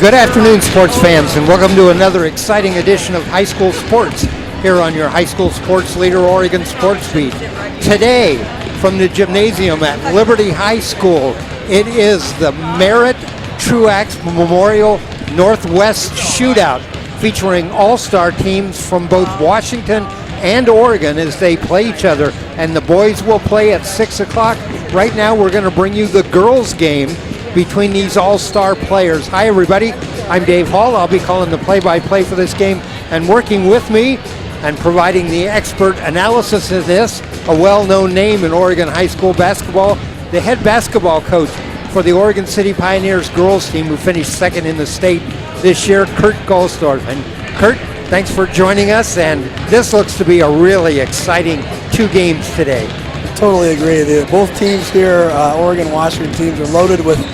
Good afternoon, sports fans, and welcome to another exciting edition of High School Sports here on your High School Sports Leader Oregon Sports Beat. Today, from the gymnasium at Liberty High School, it is the Merritt Truax Memorial Northwest Shootout, featuring all-star teams from both Washington and Oregon as they play each other, and the boys will play at 6 o'clock. Right now, we're going to bring you the girls' game between these all-star players. Hi, everybody. I'm Dave Hall. I'll be calling the play-by-play for this game, and working with me and providing the expert analysis of this, a well-known name in Oregon high school basketball, the head basketball coach for the Oregon City Pioneers girls team, who finished second in the state this year, Kurt Gulsdorf. And Kurt, thanks for joining us, and this looks to be a really exciting two games today. Totally agree. Both teams here, Oregon-Washington teams, are loaded with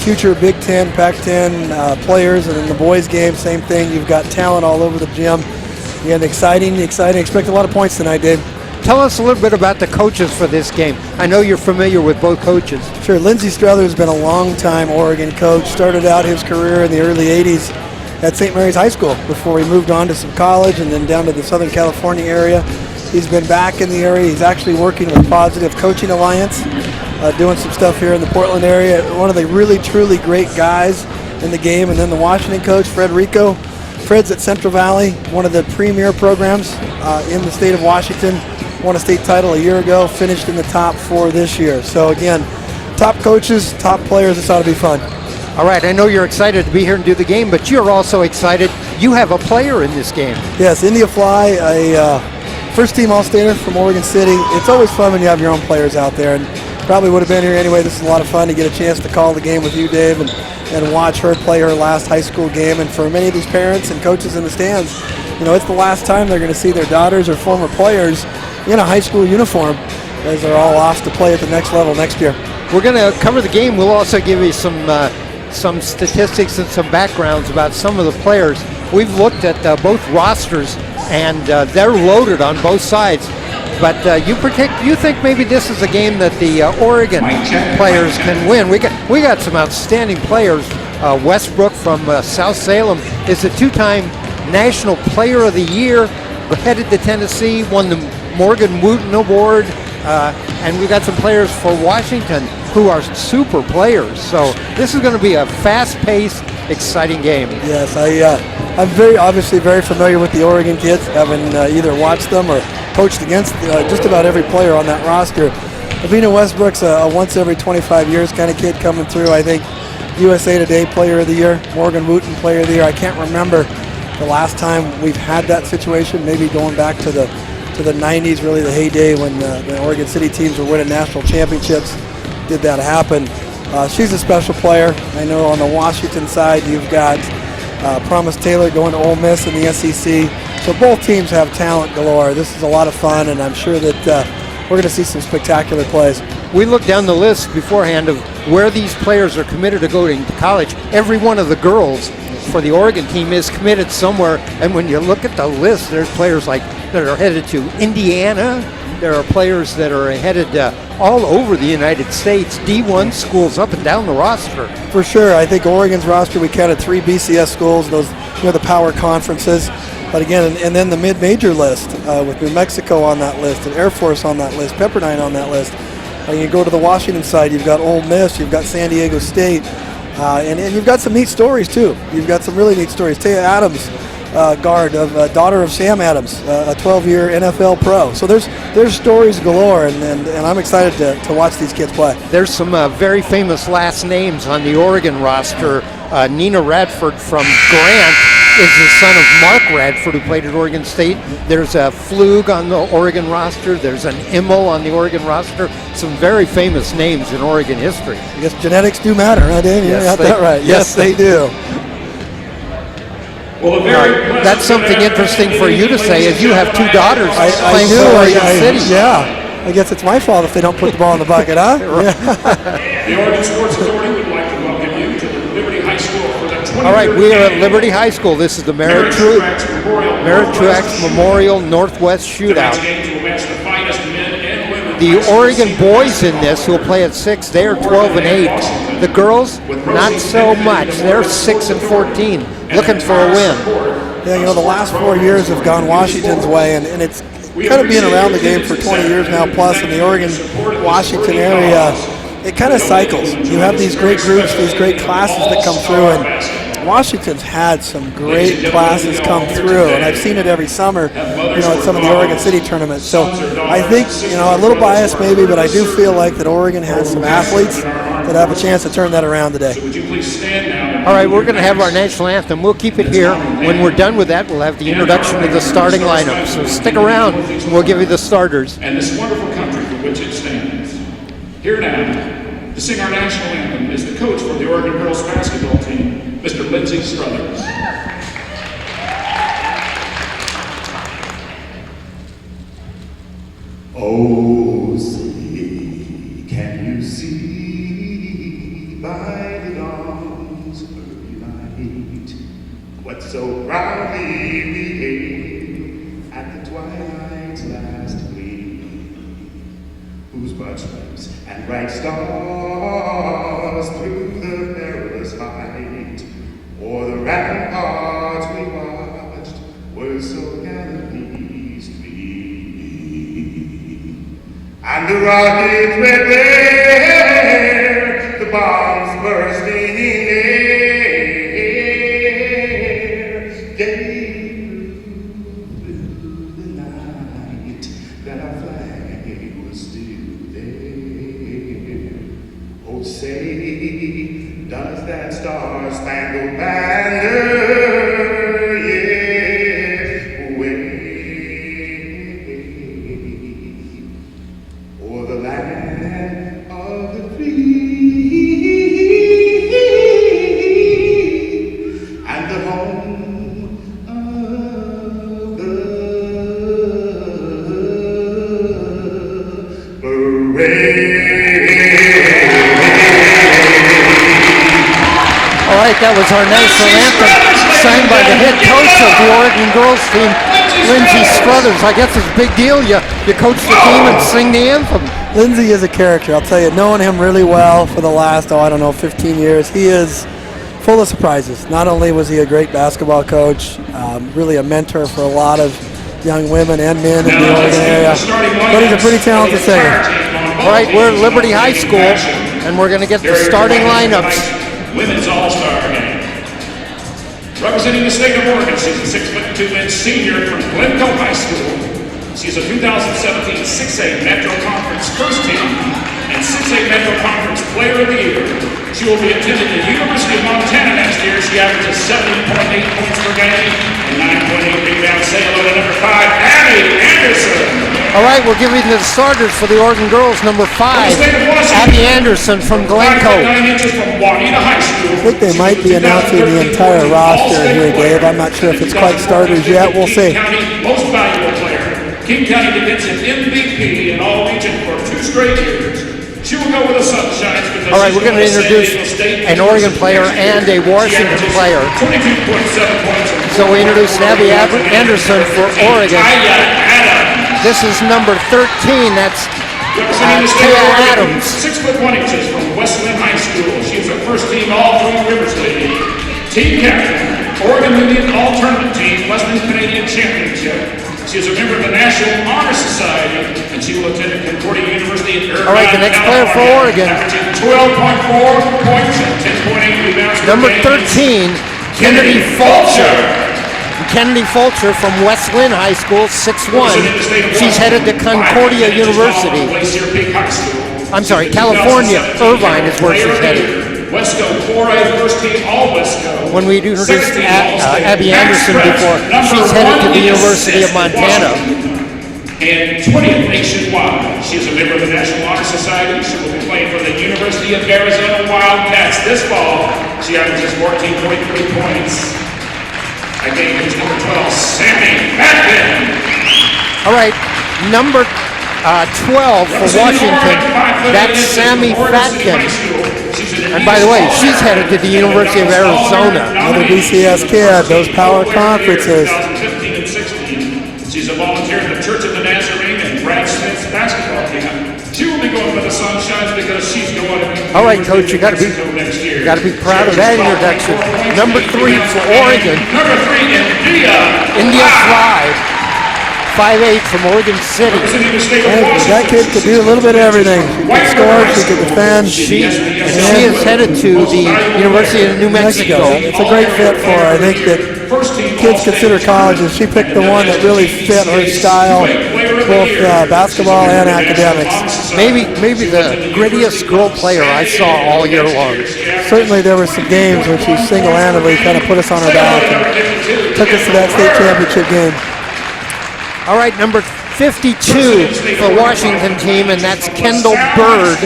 future Big Ten, Pac-10 players, and in the boys' game, same thing. You've got talent all over the gym. And exciting. Expect a lot of points tonight, Dave. Tell us a little bit about the coaches for this game. I know you're familiar with both coaches. Sure. Lindsey Strother has been a long-time Oregon coach. Started out his career in the early 80s at St. Mary's High School before he moved on to some college and then down to the Southern California area. He's been back in the area. He's actually working with Positive Coaching Alliance, doing some stuff here in the Portland area. One of the really, truly great guys in the game. And then the Washington coach, Fred Rico. Fred's at Central Valley, one of the premier programs in the state of Washington. Won a state title a year ago, finished in the top 4 this year. So again, top coaches, top players. This ought to be fun. All right, I know you're excited to be here and do the game, but you're also excited. You have a player in this game. Yes, India Fly, a first-team All-Stater from Oregon City. It's always fun when you have your own players out there, and probably would have been here anyway. This is a lot of fun to get a chance to call the game with you, Dave, and watch her play her last high school game. And for many of these parents and coaches in the stands, you know, it's the last time they're going to see their daughters or former players in a high school uniform, as they're all off to play at the next level next year. We're going to cover the game. We'll also give you some statistics and some backgrounds about some of the players. We've looked at both rosters, and they're loaded on both sides. But you think maybe this is a game that the Oregon players can win. We got some outstanding players. Westbrook from South Salem is a 2-time National Player of the Year, headed to Tennessee, won the Morgan Wooten Award, and we've got some players for Washington who are super players. So this is going to be a fast-paced, exciting game. Yes, I'm obviously very familiar with the Oregon kids, having either watched them or coached against just about every player on that roster. Avina Westbrook's a once every 25 years kind of kid coming through. I think USA Today Player of the Year, Morgan Wooten Player of the Year. I can't remember the last time we've had that situation, maybe going back to the 90s, really the heyday when the Oregon City teams were winning national championships. Did that happen. She's a special player. I know on the Washington side you've got Promise Taylor going to Ole Miss in the SEC. So both teams have talent galore. This is a lot of fun, and I'm sure that we're going to see some spectacular plays. We looked down the list beforehand of where these players are committed to going to college. Every one of the girls for the Oregon team is committed somewhere, and when you look at the list, there's players like that are headed to Indiana. There are players that are headed all over the United States, D1 schools up and down the roster. For sure. I think Oregon's roster, we counted 3 BCS schools, those, you know, the power conferences. But again, and then the mid-major list with New Mexico on that list, and Air Force on that list, Pepperdine on that list. You go to the Washington side, you've got Ole Miss, you've got San Diego State, and you've got some neat stories too. You've got some really neat stories. Taya Adams, guard, daughter of Sam Adams, a 12-year NFL pro. So there's stories galore, and I'm excited to watch these kids play. There's some very famous last names on the Oregon roster. Nina Radford from Grant is the son of Mark Radford, who played at Oregon State. There's a Flug on the Oregon roster. There's an Immel on the Oregon roster. Some very famous names in Oregon history. I guess genetics do matter, huh, Dave? Yes, you got that right. Yes, they do. Well, that's something interesting for you to say, as you have 2 daughters playing for Oregon City. Yeah, I guess it's my fault if they don't put the ball in the bucket, huh? The Oregon Sports Authority would like to welcome you to the Liberty High School for the 23rd. All right, we are at Liberty High School. This is the Merritt Truax Memorial Northwest Shootout. Tonight's games will match the finest men and women The Oregon boys in this who will play at 6, they are 12 and 8. The girls, not so much. They're 6 and 14, looking for a win. Yeah, you know, the last 4 years have gone Washington's way, and it's kind of been around the game for 20 years now plus in the Oregon-Washington area. It kind of cycles. You have these great groups, these great classes that come through, and Washington's had some great classes come through, and I've seen it every summer, you know, at some of the Oregon City tournaments. So I think, you know, a little biased maybe, but I do feel like that Oregon has some athletes that have a chance to turn that around today. All right, we're going to have our national anthem. We'll keep it here. When we're done with that, we'll have the introduction of the starting lineup. So stick around, and we'll give you the starters. And this wonderful country for which it stands. Here now, to sing our national anthem is the coach for the Oregon girls basketball team, Mr. Lindsey Struthers. Oh, see, can you see by the dawn's early light what so proudly behaved at the twilight's last gleam, whose broad stripes and bright stars through the perilous fight o'er the ramparts we watched were so gallantly streaming, and the rockets red glare, the bombs bursting in air, gave through the night that our flag was still there. Oh, say, does that star-spangled banner yet wave o'er the land of the free and the home of the brave? All right, that was our national anthem, sang by the head coach of the Oregon girls team, Lindsey Struthers. I guess it's a big deal. You coach the team and sing the anthem. Lindsey is a character, I'll tell you. Knowing him really well for the last, 15 years, he is full of surprises. Not only was he a great basketball coach, really a mentor for a lot of young women and men in the Oregon area, but he's a pretty talented singer. All right, we're at Liberty High School, and we're going to get the starting lineups. Women's All-Star game. Representing the state of Oregon, she's a 6'2" senior from Glencoe High School. She's a 2017 6A Metro Conference first team and 6A Metro Conference Player of the Year. She will be attending the University of Montana next year. She averages 70.8 points per game and 9.8 rebounds. Say hello to number 5, Abby Anderson. All right, we'll give you the starters for the Oregon girls. Number 5, Abby Anderson from Glencoe. 9 inches from Juanita High School. I think they might be announcing the entire roster here, Dave. I'm not sure if it's quite starters yet. We'll see. King County Most Valuable Player. King County Defensive MVP in all region for 2 straight years. She will go with the Sunshines because all right, we're going to introduce an Oregon player and a Washington player. 22.7 points. So we introduce Abby Anderson for Oregon. This is number 13. That's Tia Adams. 6'1" from Westland High School. She is a first-team All-Three Rivers Lady. Team captain, Oregon Indian All-Tournament Team, Western Canadian Championship. She is a member of the National Honor Society, and she will attend Concordia University in Irvine. All right, the next player for Oregon. 12.4 points and 10.8 rebounds. Number 13, Kennedy Fulcher. Kennedy Fulcher from West Lynn High School, 6'1". She's headed to Concordia University. I'm sorry, California. Irvine is where she's headed. Wesco 4A first team all Wesco. When we introduced Abby Anderson before, she's headed to the University of Montana. And 20th nationwide. She is a member of the National Honor Society. She will be playing for the University of Arizona Wildcats this fall. She averages 14.3 points. Again, is number 12, Sammy Fatkin. All right, number 12 for Washington, that's Sammy Fatkin. And by the way, she's headed to the University of Arizona. Another BCS kid, those power conferences. 2015 and 16. She's a volunteer in the Church of the Nazarene and Brad Smith's basketball camp. All right, Coach, you got to be proud of that introduction. Number 3 for Oregon. Number 3, India Fly, 5'8" from Oregon City. Representing the state of And Washington. that kid could do a little bit of everything. She could score, she could defend. She is headed to the University of New Mexico. It's a great fit for her. I think that kids consider college, and she picked the one that really fit her style, both basketball and academics. Maybe the grittiest girl player I saw all year long. Certainly there were some games where she single-handedly kind of put us on her back and took us to that state championship game. All right, number 52 for Washington team, and that's Kendall Bird.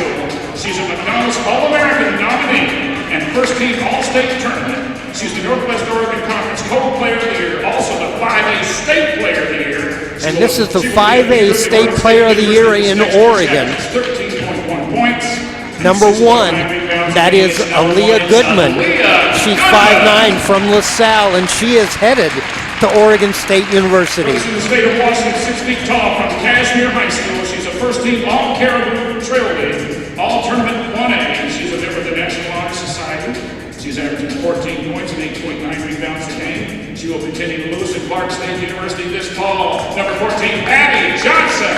She's a McDonald's All-American nominee and first-team All-State tournament. She's the Northwest Oregon Conference Co-Player of the Year, also the 5A State Player of the Year. And this is the 5A State Player of the Year in Oregon. 13.1 points. Number 1, that is Aaliyah Goodman. She's 5'9" from LaSalle, and she is headed to Oregon State University. In the state of Washington, 6 feet tall from Cashmere High School. She's a first-team All-Caribou Trail League, All-Tournament 1A. She's a member of the National Honor Society. She's averaging 14 points and 8.9 rebounds a game. She will be attending Lewis and Clark State University this fall. Number 14, Abby Johnson.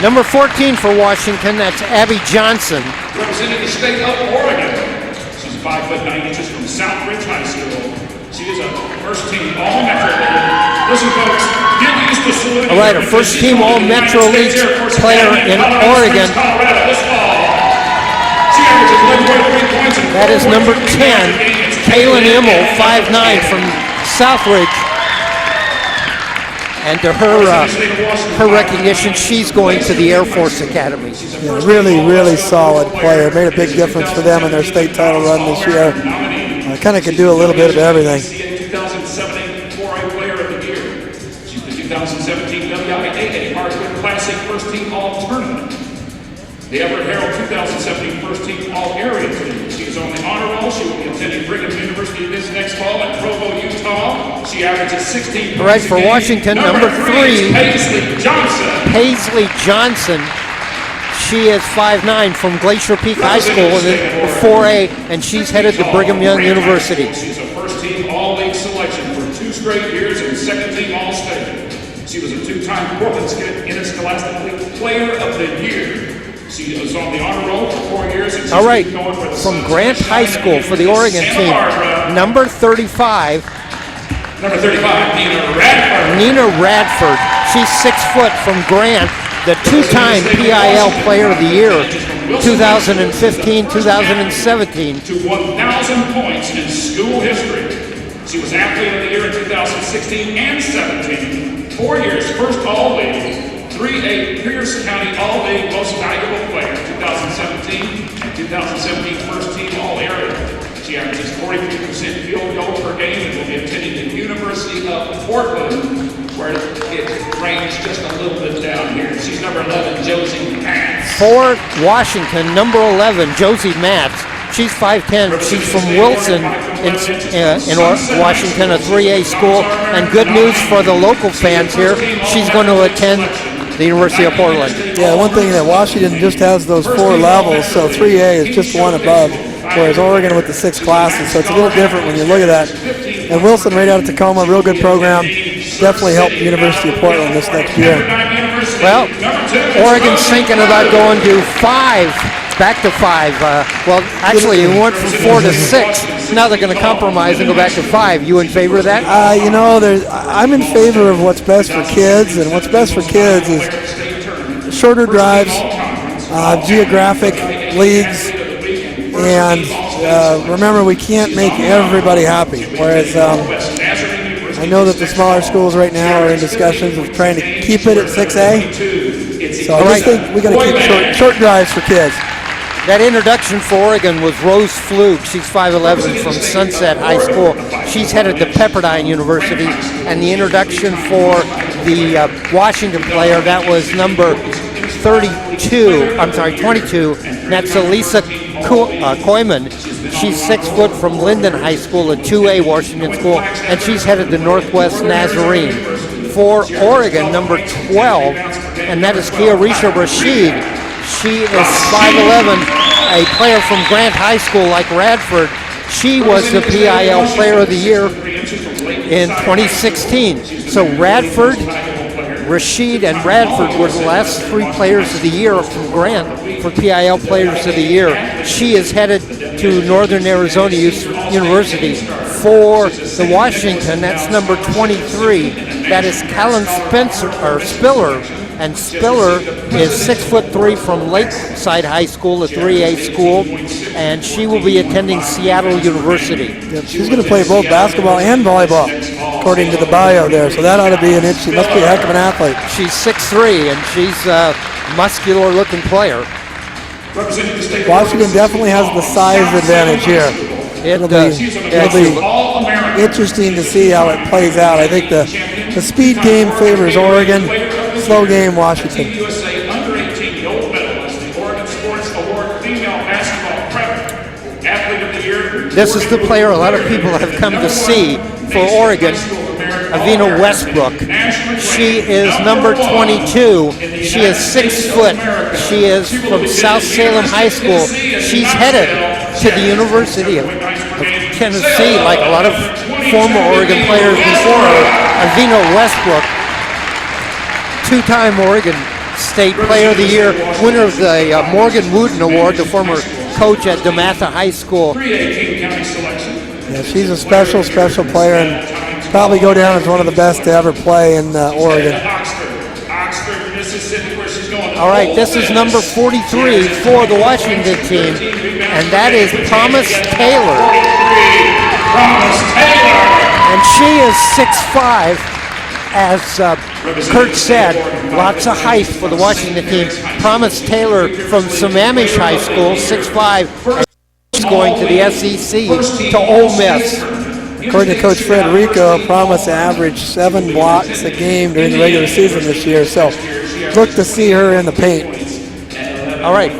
Number 14 for Washington, that's Abby Johnson. Representing the state of Oregon. She's 5 foot 9 inches from Southridge High School. She is a first-team All-Metro League. Listen, folks, get used to saluting. All right, a first-team All-Metro League player in Oregon. Colorado this fall. She averages 11.3 points. That is number 10, Kaylin Immel, 5'9" from Southridge. And to her recognition, she's going to the Air Force Academy. Yeah, really, really solid player. Made a big difference for them in their state title run this year. Kind of can do a little bit of everything. 2017 4A Player of the Year. She's the 2017 WIAA Hardwood Classic First Team All Tournament. The Everett Herald 2017 First Team All Area Team. She is on the honor roll. She will be attending Brigham University this next fall in Provo, Utah. She averages 16 points. All right, for Washington, number 3, Paisley Johnson. Paisley Johnson. She is 5'9" from Glacier Peak High School in 4A, and she's headed to Brigham Young University. She's a first-team All-League selection for 2 straight years and second-team All-State. She was a 2-time Portland Interscholastic League Player of the Year. She was on the honor roll for 4 years. And All right, from Grant High School for the Oregon team, number 35. Number 35, Nina Radford. Nina Radford. She's 6 foot from Grant, the 2-time PIL Player of the Year, 2015, 2017. To 1,000 points in school history. She was Athlete of the Year in 2016 and 17. 4 years, first All-League. 3A Pierce County All-League Most Valuable Player, 2017 and 2017 First Team All-Area. She averages 43% field goal per game and will be attending the University of Portland, where it ranks just a little bit down here. She's number 11, Josie Matz. For Washington, number 11, Josie Matz. She's 5'10". She's from Wilson in Washington, a 3A school. And good news for the local fans here, she's going to attend the University of Portland. Yeah, one thing that Washington just has those 4 levels, so 3A is just one above, whereas Oregon with the 6 classes, so it's a little different when you look at that. And Wilson right out of Tacoma, real good program, definitely helped the University of Portland this next year. Well, Oregon's thinking about going to 5, back to 5. Well, actually, it went from 4 to 6. Now they're going to compromise and go back to 5. You in favor of that? You know, I'm in favor of what's best for kids, and what's best for kids is shorter drives, geographic leagues, and remember, we can't make everybody happy. Whereas I know that the smaller schools right now are in discussions of trying to keep it at 6A. So I just think we got to keep short drives for kids. That introduction for Oregon was Rose Flug. She's 5'11" from Sunset High School. She's headed to Pepperdine University. And the introduction for the Washington player, that was number 22, and that's Elisa Koyman. She's 6 foot from Linden High School, a 2A Washington school, and she's headed to Northwest Nazarene. For Oregon, number 12, and that is Kiarisha Rashid. She is 5'11", a player from Grant High School like Radford. She was the PIL Player of the Year in 2016. So Radford, Rashid, and Radford were the last 3 Players of the Year from Grant for PIL Players of the Year. She is headed to Northern Arizona University for the Washington. That's number 23. That is Callan Spiller. And Spiller is 6'3" from Lakeside High School, a 3A school, and she will be attending Seattle University. Yep, she's going to play both basketball and volleyball, according to the bio there. So that ought to be an itch. She must be a heck of an athlete. She's 6'3", and she's a muscular-looking player. Washington definitely has the size advantage here. It'll be interesting to see how it plays out. I think the speed game favors Oregon. Slow game, Washington. USA Under-18 gold medalist, the Oregon Sports Award Female Basketball Prep Athlete of the Year. This is the player a lot of people have come to see for Oregon, Avina Westbrook. She is number 22. She is 6 foot. She is from South Salem High School. She's headed to the University of Tennessee, like a lot of former Oregon players before her. Avina Westbrook, 2-time Oregon State Player of the Year, winner of the Morgan Wooten Award, the former coach at DeMatha High School. Yeah, she's a special player and probably go down as one of the best to ever play in Oregon. All right, this is number 43 for the Washington team, and that is Promise Taylor. And she is 6'5", as Kurt said, lots of height for the Washington team. Promise Taylor from Sammamish High School, 6'5", is going to the SEC to Ole Miss. According to Coach Frederico, Promise averaged 7 blocks a game during the regular season this year, so look to see her in the paint. All right,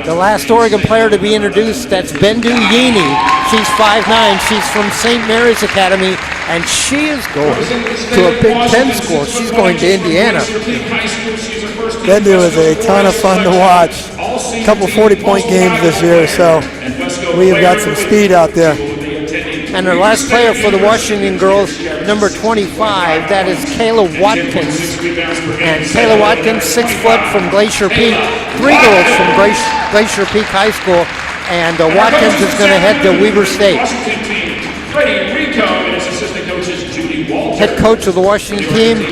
the last Oregon player to be introduced, that's Bendu Yini. She's 5'9", she's from St. Mary's Academy, and she is going to a Big Ten school. She's going to Indiana. Bendu is a ton of fun to watch. A couple 40-point games this year, so we have got some speed out there. And our last player for the Washington girls, number 25, that is Kayla Watkins. And Kayla Watkins, 6 foot from Glacier Peak, 3 girls from Glacier Peak High School, and Watkins is going to head to Weber State. Head coach of the Washington team,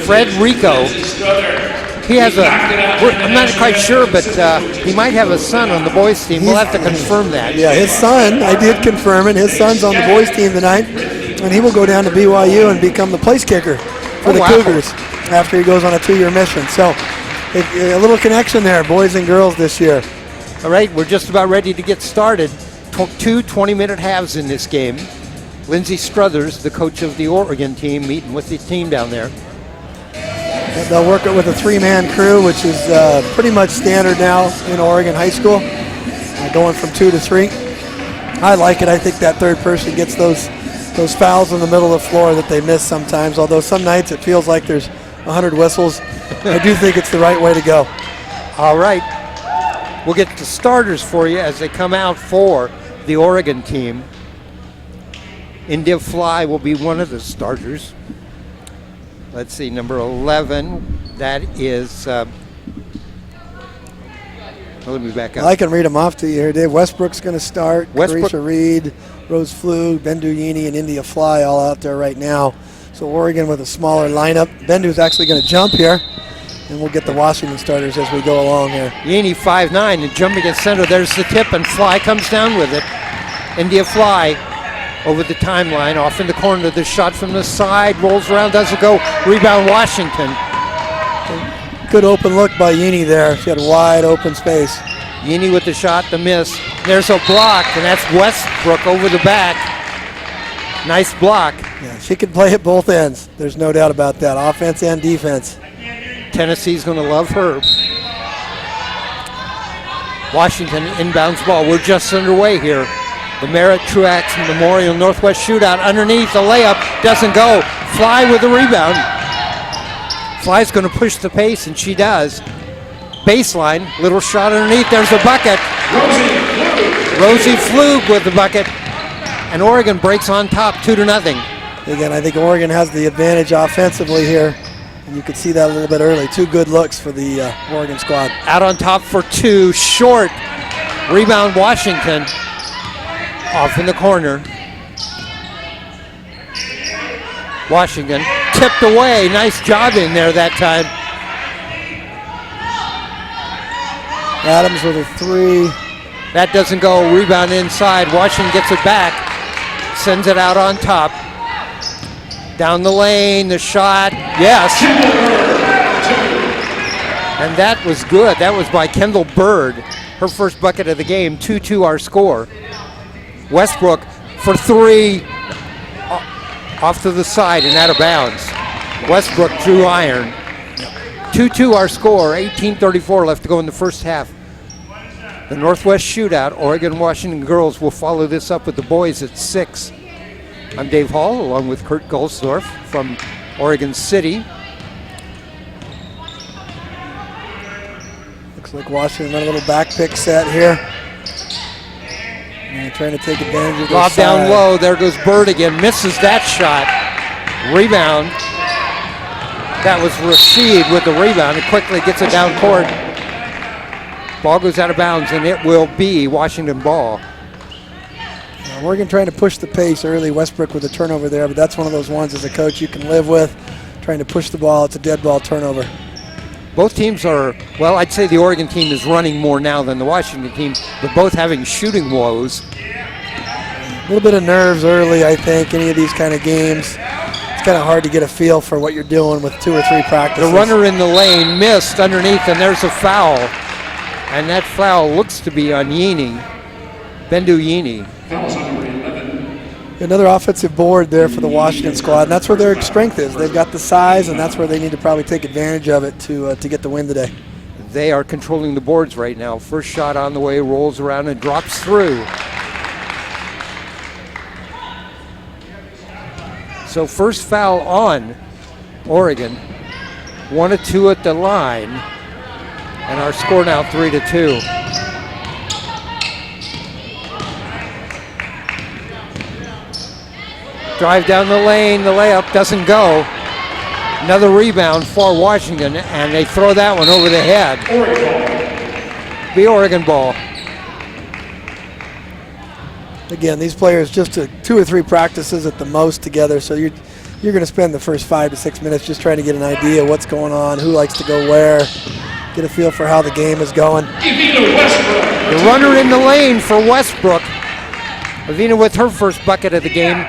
Fred Rico. He has I'm not quite sure, but he might have a son on the boys team. We'll have to confirm that. Yeah, his son, I did confirm it. His son's on the boys team tonight, and he will go down to BYU and become the place kicker for the Cougars after he goes on a 2-year mission. So a little connection there, boys and girls this year. All right, we're just about ready to get started. 2 20-minute halves in this game. Lindsey Struthers, the coach of the Oregon team, meeting with the team down there. They'll work it with a 3-man crew, which is pretty much standard now in Oregon high school, going from 2 to 3. I like it. I think that third person gets those fouls in the middle of the floor that they miss sometimes, although some nights it feels like there's 100 whistles. I do think it's the right way to go. All right. We'll get the starters for you as they come out for the Oregon team. India Fly will be one of the starters. Let's see, number 11, that is, let me back up. I can read them off to you here, Dave. Westbrook's going to start. Carisha Reed, Rose Flug, Bendu Yini, and India Fly all out there right now. So Oregon with a smaller lineup. Bendu's actually going to jump here, and we'll get the Washington starters as we go along here. Yini 5'9", and jumping at center. There's the tip, and Fly comes down with it. India Fly over the timeline, off in the corner. The shot from the side, rolls around, doesn't go. Rebound Washington. Good open look by Yini there. She had a wide open space. Yini with the shot, the miss. There's a block, and that's Westbrook over the back. Nice block. Yeah, she can play at both ends. There's no doubt about that, offense and defense. Tennessee's going to love her. Washington inbounds ball. We're just underway here. The Merritt Truax Memorial Northwest Shootout underneath, the layup doesn't go. Fly with the rebound. Fly's going to push the pace, and she does. Baseline, little shot underneath. There's a bucket. Rosie Rosie Flug with the bucket. And Oregon breaks on top 2-0. Again, I think Oregon has the advantage offensively here. And you could see that a little bit early. 2 good looks for the Oregon squad. Out on top for 2, short. Rebound Washington. Off in the corner. Washington tipped away. Nice job in there that time. Adams with a 3. That doesn't go. Rebound inside. Washington gets it back. Sends it out on top. Down the lane. The shot. Yes. And that was good. That was by Kendall Bird. Her first bucket of the game. 2-2 our score. Westbrook for 3. Off to the side and out of bounds. Westbrook drew iron. 2-2 our score. 18:34 left to go in the first half. The Northwest Shootout, Oregon-Washington girls will follow this up with the boys at 6. I'm Dave Hall along with Kurt Goldsdorf from Oregon City. Looks like Washington run a little back pick set here. And they're trying to take advantage of the Lob down side. low. There goes Bird again. Misses that shot. Rebound. That was Rashid with the rebound. It quickly gets it down court. Ball goes out of bounds, and it will be Washington ball. Oregon trying to push the pace early. Westbrook with a turnover there, but that's one of those ones as a coach you can live with. Trying to push the ball. It's a dead ball turnover. Both teams are, well, I'd say the Oregon team is running more now than the Washington team, but both having shooting woes. A little bit of nerves early, I think, any of these kind of games. It's kind of hard to get a feel for what you're doing with 2 or 3 practices. The runner in the lane missed underneath, and there's a foul. And that foul looks to be on Yini, Bendu Yini. Fouls on number 11. Another offensive board there for the Washington squad, and that's where their strength is. They've got the size, and that's where they need to probably take advantage of it to get the win today. They are controlling the boards right now. First shot on the way, rolls around and drops through. So first foul on Oregon. 1 of 2 at the line. And our score now 3-2. Drive down the lane, the layup doesn't go. Another rebound for Washington, and they throw that one over the head. Oregon ball. Be Oregon ball. Again, these players just took 2 or 3 practices at the most together, so you're going to spend the first 5 to 6 minutes just trying to get an idea what's going on, who likes to go where, get a feel for how the game is going. Evina Westbrook. The runner in the lane for Westbrook. Avina with her first bucket of the game.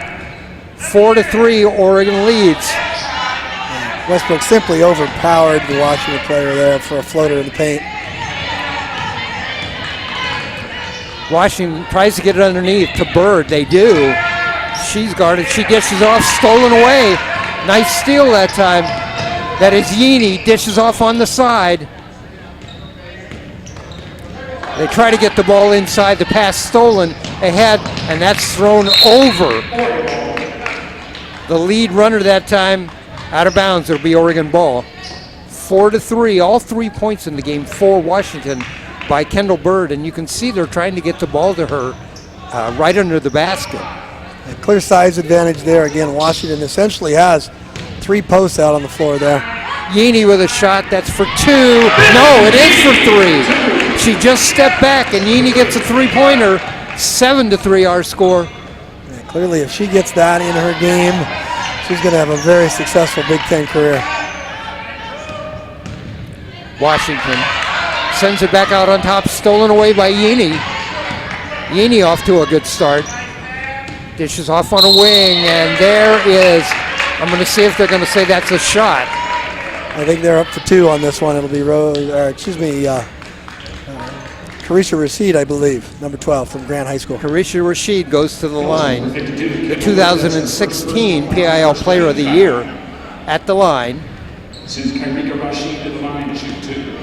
4-3, Oregon leads. Westbrook simply overpowered the Washington player there for a floater in the paint. Washington tries to get it underneath to Bird. They do. She's guarded. She dishes off. Stolen away. Nice steal that time. That is Yini. Dishes off on the side. They try to get the ball inside. The pass stolen ahead, and that's thrown over. The lead runner that time out of bounds. It'll be Oregon ball. 4-3. All 3 points in the game for Washington by Kendall Bird, and you can see they're trying to get the ball to her right under the basket. A clear size advantage there. Again, Washington essentially has 3 posts out on the floor there. Yini with a shot. That's for 2. No, it is for 3. She just stepped back, and Yini gets a 3-pointer. 7-3 our score. Yeah, clearly, if she gets that in her game, she's going to have a very successful Big Ten career. Washington sends it back out on top, stolen away by Yini. Yini off to a good start. Dishes off on a wing, and there is, I'm going to see if they're going to say that's a shot. I think they're up for 2 on this one. It'll be Carisha Rashid, I believe, number 12 from Grant High School. Carisha Rashid goes to the line. The 2016 PIL Player of the Year at the line. Sends Karika Rashid to the line to shoot 2.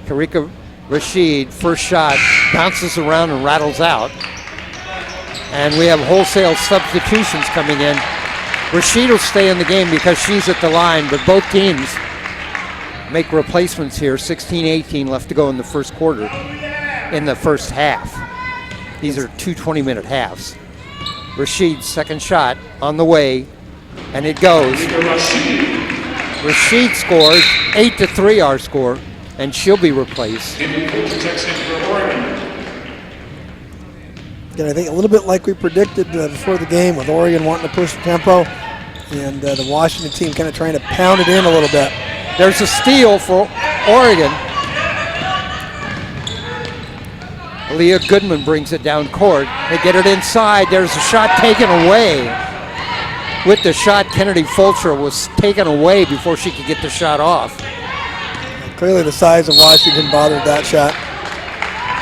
Karika Rashid, first shot, bounces around and rattles out. And we have wholesale substitutions coming in. Rashid will stay in the game because she's at the line, but both teams make replacements here. 16-18 left to go in the first quarter, in the first half. These are two 20-minute halves. Rashid's second shot on the way, and it goes. Rashid scores, 8-3 our score, and she'll be replaced. Again, I think a little bit like we predicted before the game, with Oregon wanting to push the tempo, and the Washington team kind of trying to pound it in a little bit. There's a steal for Oregon. Leah Goodman brings it down court. They get it inside. There's a shot taken away. With the shot, Kennedy Fulcher was taken away before she could get the shot off. Clearly the size of Washington bothered that shot.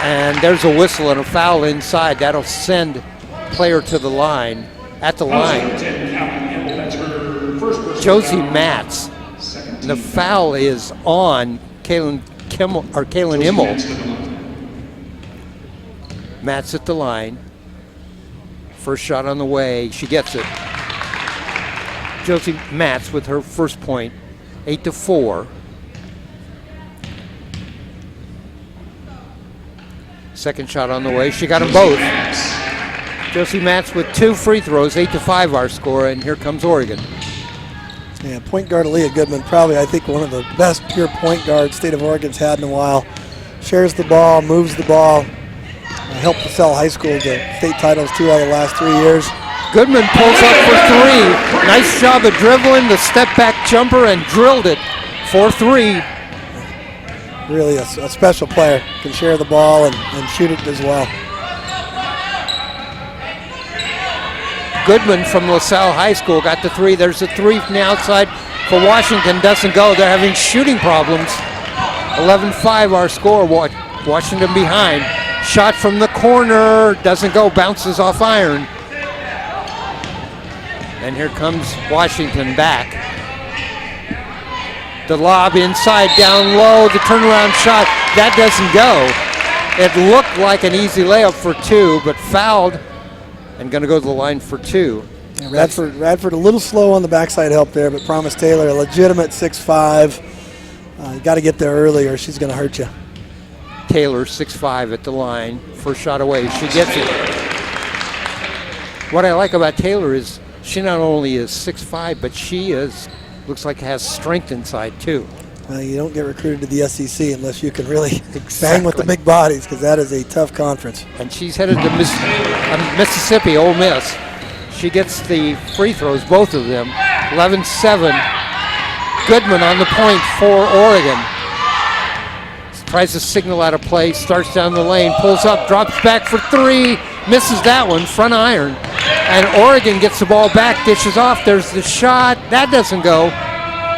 And there's a whistle and a foul inside. That'll send player to the line, at the line. Josie Matz. And the foul is on Kaylin Immel. Matz at the line. First shot on the way. She gets it. Josie Matz with her first point. 8-4. Second shot on the way. She got them both. Josie Matz with 2 free throws. 8-5 our score. And here comes Oregon. Yeah, point guard Leah Goodman, probably I think one of the best pure point guards State of Oregon's had in a while. Shares the ball, moves the ball. Helped LaSalle High School to state titles 2 out of the last 3 years. Goodman pulls up for 3. Nice job of dribbling the step back jumper and drilled it for 3. Really a special player. Can share the ball and shoot it as well. Goodman from LaSalle High School got the 3. There's a 3 from the outside for Washington. Doesn't go. They're having shooting problems. 11-5 our score. Washington behind. Shot from the corner. Doesn't go. Bounces off iron. And here comes Washington back. The lob inside, down low. The turnaround shot. That doesn't go. It looked like an easy layup for 2, but fouled. And going to go to the line for 2. Yeah, Radford a little slow on the backside help there, but Promise Taylor, a legitimate 6'5". You got to get there early or she's going to hurt you. Taylor, 6'5" at the line. First shot away. She gets it. What I like about Taylor is she not only is 6'5", but she looks like has strength inside too. You don't get recruited to the SEC unless you can really bang with the big bodies, because that is a tough conference. And she's headed to Mississippi, Ole Miss. She gets the free throws, both of them. 11-7. Goodman on the point for Oregon. Tries to signal out of play, starts down the lane, pulls up, drops back for 3, misses that one, front iron. And Oregon gets the ball back, dishes off. There's the shot. That doesn't go.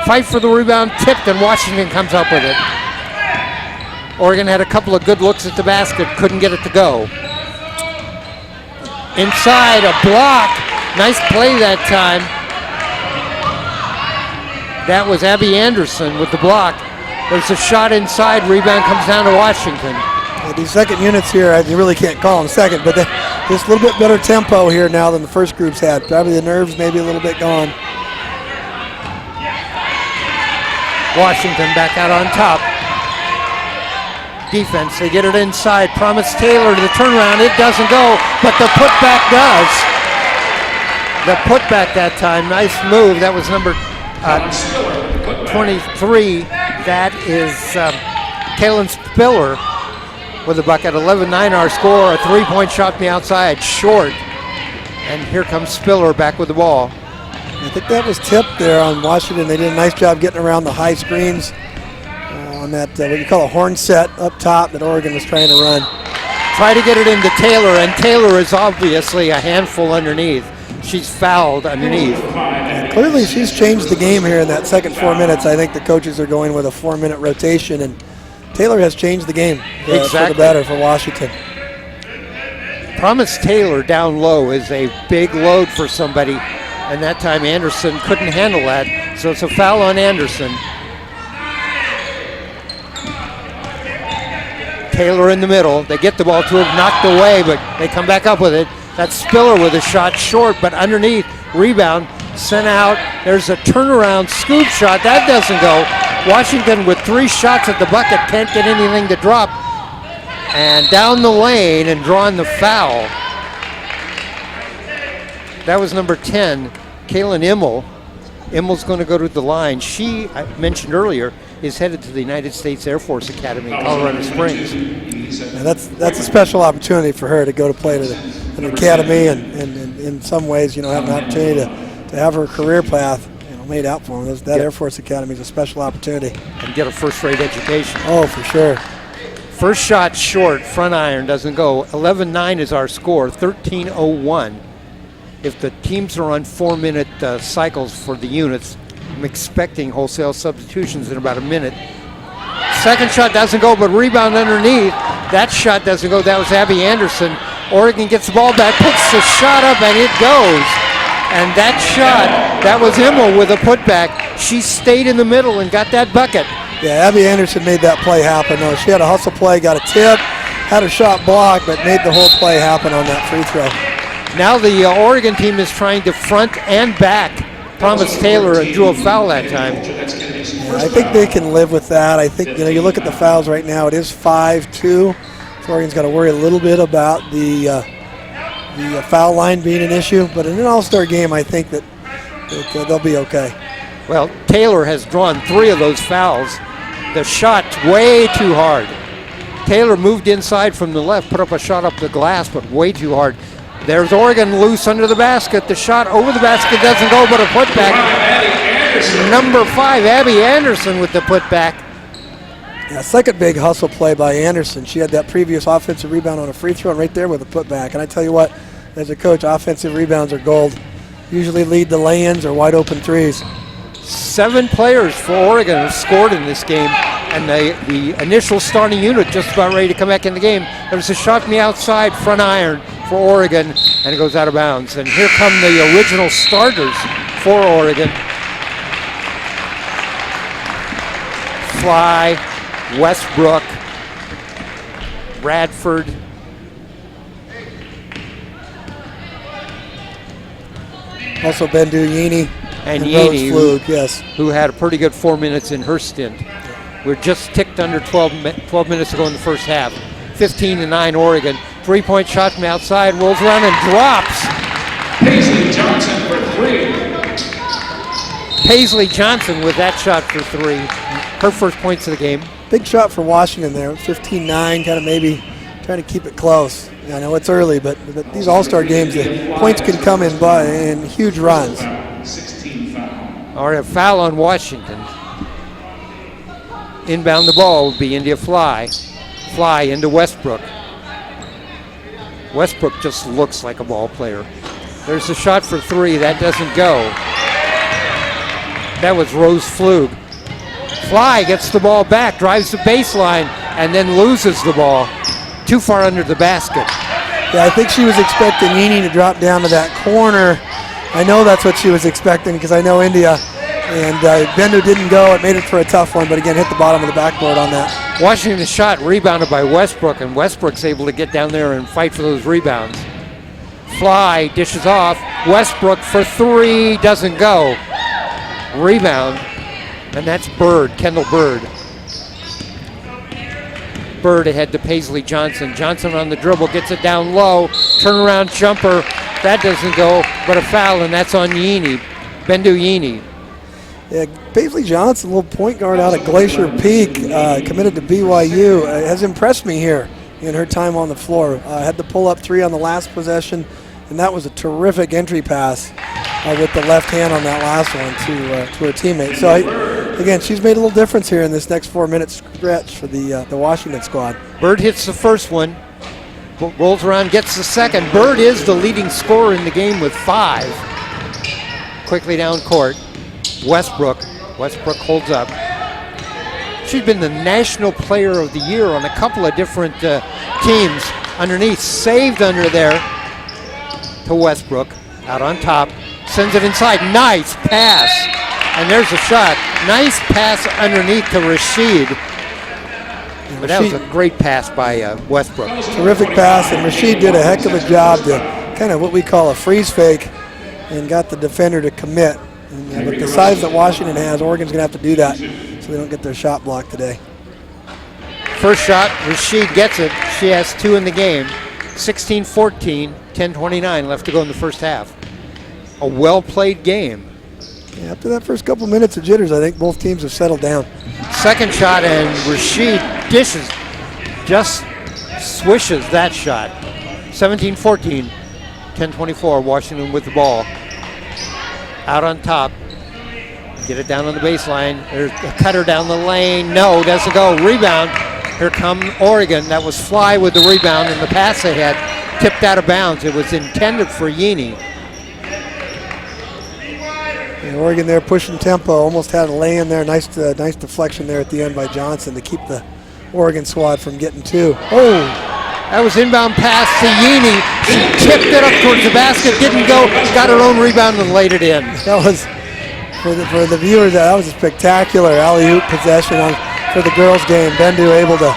Fight for the rebound, tipped, and Washington comes up with it. Oregon had a couple of good looks at the basket, couldn't get it to go. Inside, a block. Nice play that time. That was Abby Anderson with the block. There's a shot inside, rebound comes down to Washington. These second units here, you really can't call them second, but just a little bit better tempo here now than the first groups had. Probably the nerves maybe a little bit gone. Washington back out on top. Defense, they get it inside. Promise Taylor to the turnaround. It doesn't go, but the putback does. The putback that time, nice move. That was number 23. That is Kaylin Spiller with a bucket. 11-9 our score. A 3-point shot from the outside, short. And here comes Spiller back with the ball. I think that was tipped there on Washington. They did a nice job getting around the high screens on that, what you call a horn set up top that Oregon was trying to run. Try to get it into Taylor, and Taylor is obviously a handful underneath. She's fouled underneath. And clearly she's changed the game here in that second 4 minutes. I think the coaches are going with a 4-minute rotation, and Taylor has changed the game for the better for Washington. Promise Taylor down low is a big load for somebody. And that time Anderson couldn't handle that, so it's a foul on Anderson. Taylor in the middle. They get the ball to him, knocked away, but they come back up with it. That's Spiller with a shot short, but underneath, rebound, sent out. There's a turnaround scoop shot. That doesn't go. Washington with 3 shots at the bucket, can't get anything to drop. And down the lane and drawing the foul. That was number 10, Kaylin Immel. Immel's going to go to the line. She, I mentioned earlier, is headed to the United States Air Force Academy in Colorado Springs. Yeah, that's a special opportunity for her to go to play to an academy, and in some ways, have an opportunity to have her career path made out for them. That Air Force Academy is a special opportunity. And get a first-rate education. Oh, for sure. First shot short, front iron doesn't go. 11-9 is our score, 13:01. If the teams are on 4-minute cycles for the units, I'm expecting wholesale substitutions in about a minute. Second shot doesn't go, but rebound underneath. That shot doesn't go. That was Abby Anderson. Oregon gets the ball back, puts the shot up, and it goes. And that shot, that was Immel with a putback. She stayed in the middle and got that bucket. Yeah, Abby Anderson made that play happen. No, she had a hustle play, got a tip, had a shot blocked, but made the whole play happen on that free throw. Now the Oregon team is trying to front and back. Thomas Taylor and drew a foul that time. Yeah, I think they can live with that. I think, you look at the fouls right now, it is 5-2. So Oregon's got to worry a little bit about the foul line being an issue, but in an all-star game, I think that they'll be okay. Well, Taylor has drawn 3 of those fouls. The shot's way too hard. Taylor moved inside from the left, put up a shot up the glass, but way too hard. There's Oregon loose under the basket. The shot over the basket doesn't go, but a putback. Number 5, Abby Anderson with the putback. Yeah, second big hustle play by Anderson. She had that previous offensive rebound on a free throw and right there with a putback. And I tell you what, as a coach, offensive rebounds are gold. Usually lead the lay-ins or wide open threes. 7 players for Oregon have scored in this game, and the initial starting unit just about ready to come back in the game. There was a shot from the outside, front iron for Oregon, and it goes out of bounds. And here come the original starters for Oregon. Fly, Westbrook, Bradford, also Bendu Yini and Yini, Yini, yes, who had a pretty good 4 minutes in her stint. We're just ticked under 12 minutes to go in the first half. 15-9 Oregon. 3-point shot from outside, rolls around and drops. Paisley Johnson for 3. Paisley Johnson with that shot for 3. Her first points of the game. Big shot for Washington there, 15-9, kind of maybe trying to keep it close. I know it's early, but these all-star games, the points can come in huge runs. 16 foul. All right, a foul on Washington. Inbound the ball will be India Fly. Fly into Westbrook. Westbrook just looks like a ball player. There's a shot for 3. That doesn't go. That was Rose Flug. Fly gets the ball back, drives the baseline, and then loses the ball. Too far under the basket. Yeah, I think she was expecting Yini to drop down to that corner. I know that's what she was expecting because I know India. And Bendu didn't go. It made it for a tough one, but again, hit the bottom of the backboard on that. Washington's shot rebounded by Westbrook, and Westbrook's able to get down there and fight for those rebounds. Fly dishes off. Westbrook for 3, doesn't go. Rebound, and that's Bird, Kendall Bird. Bird ahead to Paisley Johnson. Johnson on the dribble, gets it down low. Turnaround jumper, that doesn't go, but a foul, and that's on Yini, Bendu Yini. Yeah, Paisley Johnson, little point guard out of Glacier Peak, committed to BYU, has impressed me here in her time on the floor. Had the pull-up 3 on the last possession, and that was a terrific entry pass with the left hand on that last one to her teammate. So, again, she's made a little difference here in this next 4-minute stretch for the Washington squad. Bird hits the first one, rolls around, gets the second. Bird is the leading scorer in the game with 5. Quickly down court. Westbrook holds up. She's been the National Player of the Year on a couple of different teams. Underneath, saved under there to Westbrook, out on top, sends it inside, nice pass, and there's a shot. Nice pass underneath to Rashid. But that was a great pass by Westbrook. Terrific pass, and Rashid did a heck of a job to kind of what we call a freeze fake and got the defender to commit. And with the size that Washington has, Oregon's going to have to do that. so they don't get their shot blocked today. First shot, Rashid gets it. She has 2 in the game. 16-14, 10:29 left to go in the first half. A well-played game. Yeah, after that first couple minutes of jitters, I think both teams have settled down. Second shot, and Rashid dishes, just swishes that shot. 17-14, 10:24, Washington with the ball. Out on top. Get it down on the baseline. There's a cutter down the lane. No, doesn't go. Rebound. Here come Oregon. That was Fly with the rebound, and the pass they had tipped out of bounds. It was intended for Yini. And Oregon there pushing tempo. Almost had a lay in there. Nice deflection there at the end by Johnson to keep the Oregon squad from getting 2. Oh, that was inbound pass to Yini. She tipped it up towards the basket. Didn't go. Got her own rebound and laid it in. That was, for the viewers, that was a spectacular alley-oop possession for the girls' game. Bendu able to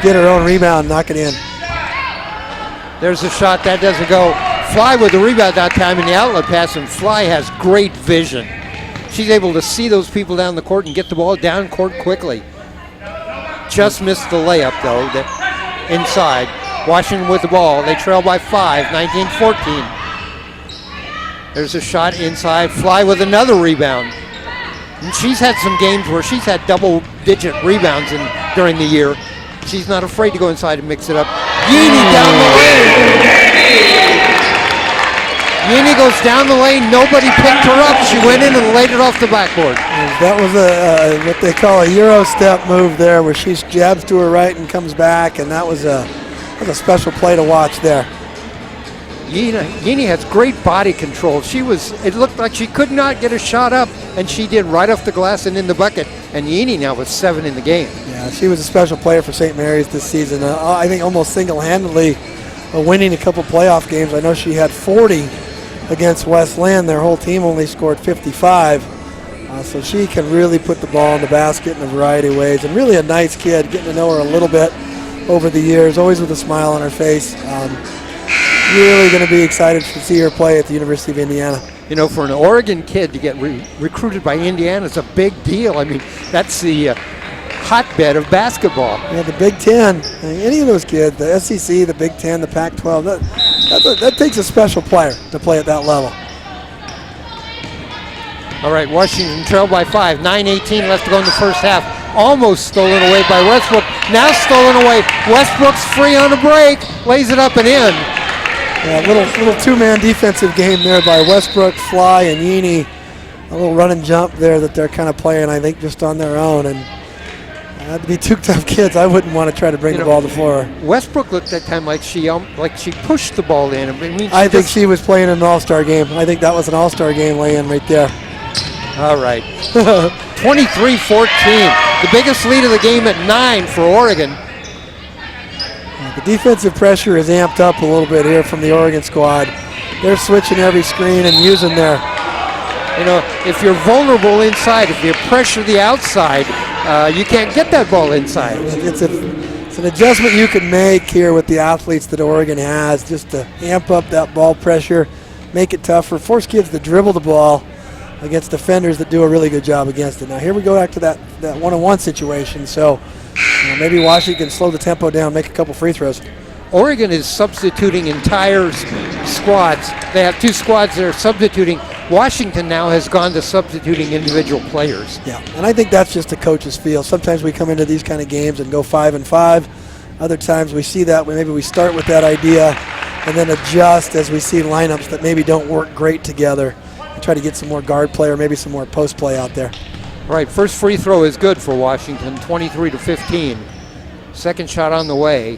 get her own rebound, knock it in. There's a shot that doesn't go. Fly with the rebound that time in the outlet pass, and Fly has great vision. She's able to see those people down the court and get the ball down court quickly. Just missed the layup though, inside. Washington with the ball. They trail by 5, 19-14. There's a shot inside. Fly with another rebound. And she's had some games where she's had double-digit rebounds during the year. She's not afraid to go inside and mix it up. Yini down the lane. Yini goes down the lane. Nobody picked her up. She went in and laid it off the backboard. That was what they call a Euro step move there, where she jabs to her right and comes back, and that was a special play to watch there. Yini has great body control. It looked like she could not get a shot up, and she did right off the glass and in the bucket. And Yini now with 7 in the game. Yeah, she was a special player for St. Mary's this season. I think almost single-handedly winning a couple playoff games. I know she had 40 against Westland. Their whole team only scored 55. So she can really put the ball in the basket in a variety of ways. And really a nice kid, getting to know her a little bit over the years, always with a smile on her face. Really going to be excited to see her play at the University of Indiana. You know, for an Oregon kid to get recruited by Indiana is a big deal. I mean, that's the hotbed of basketball. Yeah, the Big Ten, any of those kids, the SEC, the Big Ten, the Pac-12, that takes a special player to play at that level. All right, Washington trailed by 5, 9:18 left to go in the first half. Almost stolen away by Westbrook. Now stolen away. Westbrook's free on a break, lays it up and in. Yeah, little two-man defensive game there by Westbrook, Fly, and Yini. A little run and jump there that they're kind of playing, I think, just on their own. And that'd be 2 tough kids. I wouldn't want to try to bring the ball to the floor. Westbrook looked that time like she pushed the ball in. I think she was playing an all-star game. I think that was an all-star game lay-in right there. All right. 23-14. The biggest lead of the game at 9 for Oregon. The defensive pressure is amped up a little bit here from the Oregon squad. They're switching every screen and using their... You know, if you're vulnerable inside, if you pressure the outside, you can't get that ball inside. It's an adjustment you can make here with the athletes that Oregon has, just to amp up that ball pressure, make it tougher, force kids to dribble the ball against defenders that do a really good job against it. Now here we go back to that one-on-one situation, so maybe Washington can slow the tempo down, make a couple free throws. Oregon is substituting entire squads. They have 2 squads that are substituting. Washington now has gone to substituting individual players. Yeah, and I think that's just a coach's feel. Sometimes we come into these kind of games and go 5-5. Other times we see that, maybe we start with that idea and then adjust as we see lineups that maybe don't work great together and try to get some more guard play or maybe some more post play out there. Right, first free throw is good for Washington, 23-15. Second shot on the way,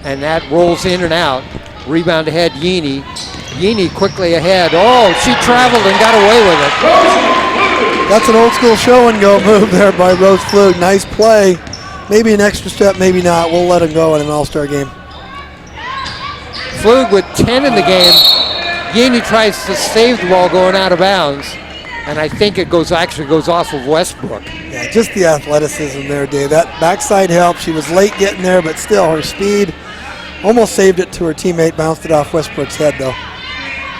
and that rolls in and out. Rebound ahead, Yini. Yini quickly ahead. Oh, she traveled and got away with it. That's an old school show and go move there by Rose Flug. Nice play. Maybe an extra step, maybe not. We'll let him go in an all-star game. Flug with 10 in the game. Yini tries to save the ball going out of bounds, and I think it actually goes off of Westbrook. Yeah, just the athleticism there, Dave. That backside help. She was late getting there, but still her speed almost saved it to her teammate. Bounced it off Westbrook's head, though.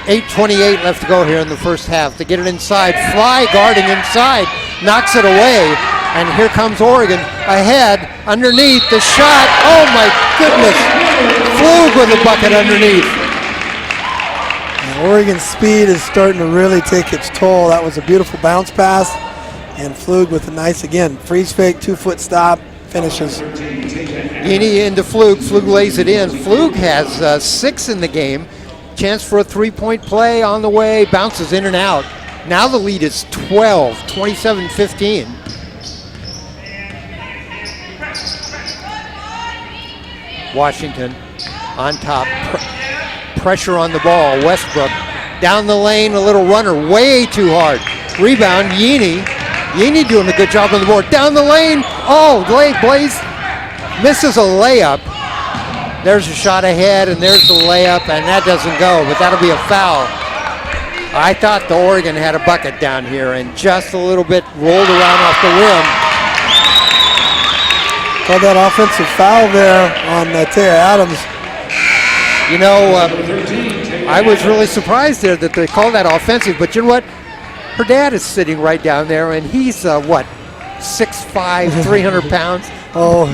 8:28 left to go here in the first half. To get it inside, Fly guarding inside, knocks it away. And here comes Oregon ahead, underneath the shot. Oh my goodness. Flug with a bucket underneath. And Oregon's speed is starting to really take its toll. That was a beautiful bounce pass. And Flug with a nice, again, freeze fake, 2-foot stop, finishes. Yini into Flug. Flug lays it in. Flug has 6 in the game. Chance for a 3-point play on the way. Bounces in and out. Now the lead is 12, 27-15. Washington on top. Pressure on the ball. Westbrook down the lane. A little runner. Way too hard. Rebound. Yini. Yini doing a good job on the board. Down the lane. Oh, Blaze misses a layup. There's a shot ahead, and there's the layup, and that doesn't go, but that'll be a foul. I thought the Oregon had a bucket down here, and just a little bit rolled around off the rim. Called that offensive foul there on Taya Adams. You know, I was really surprised there that they called that offensive, but you know what? Her dad is sitting right down there, and he's, 6'5", 300 pounds. Oh,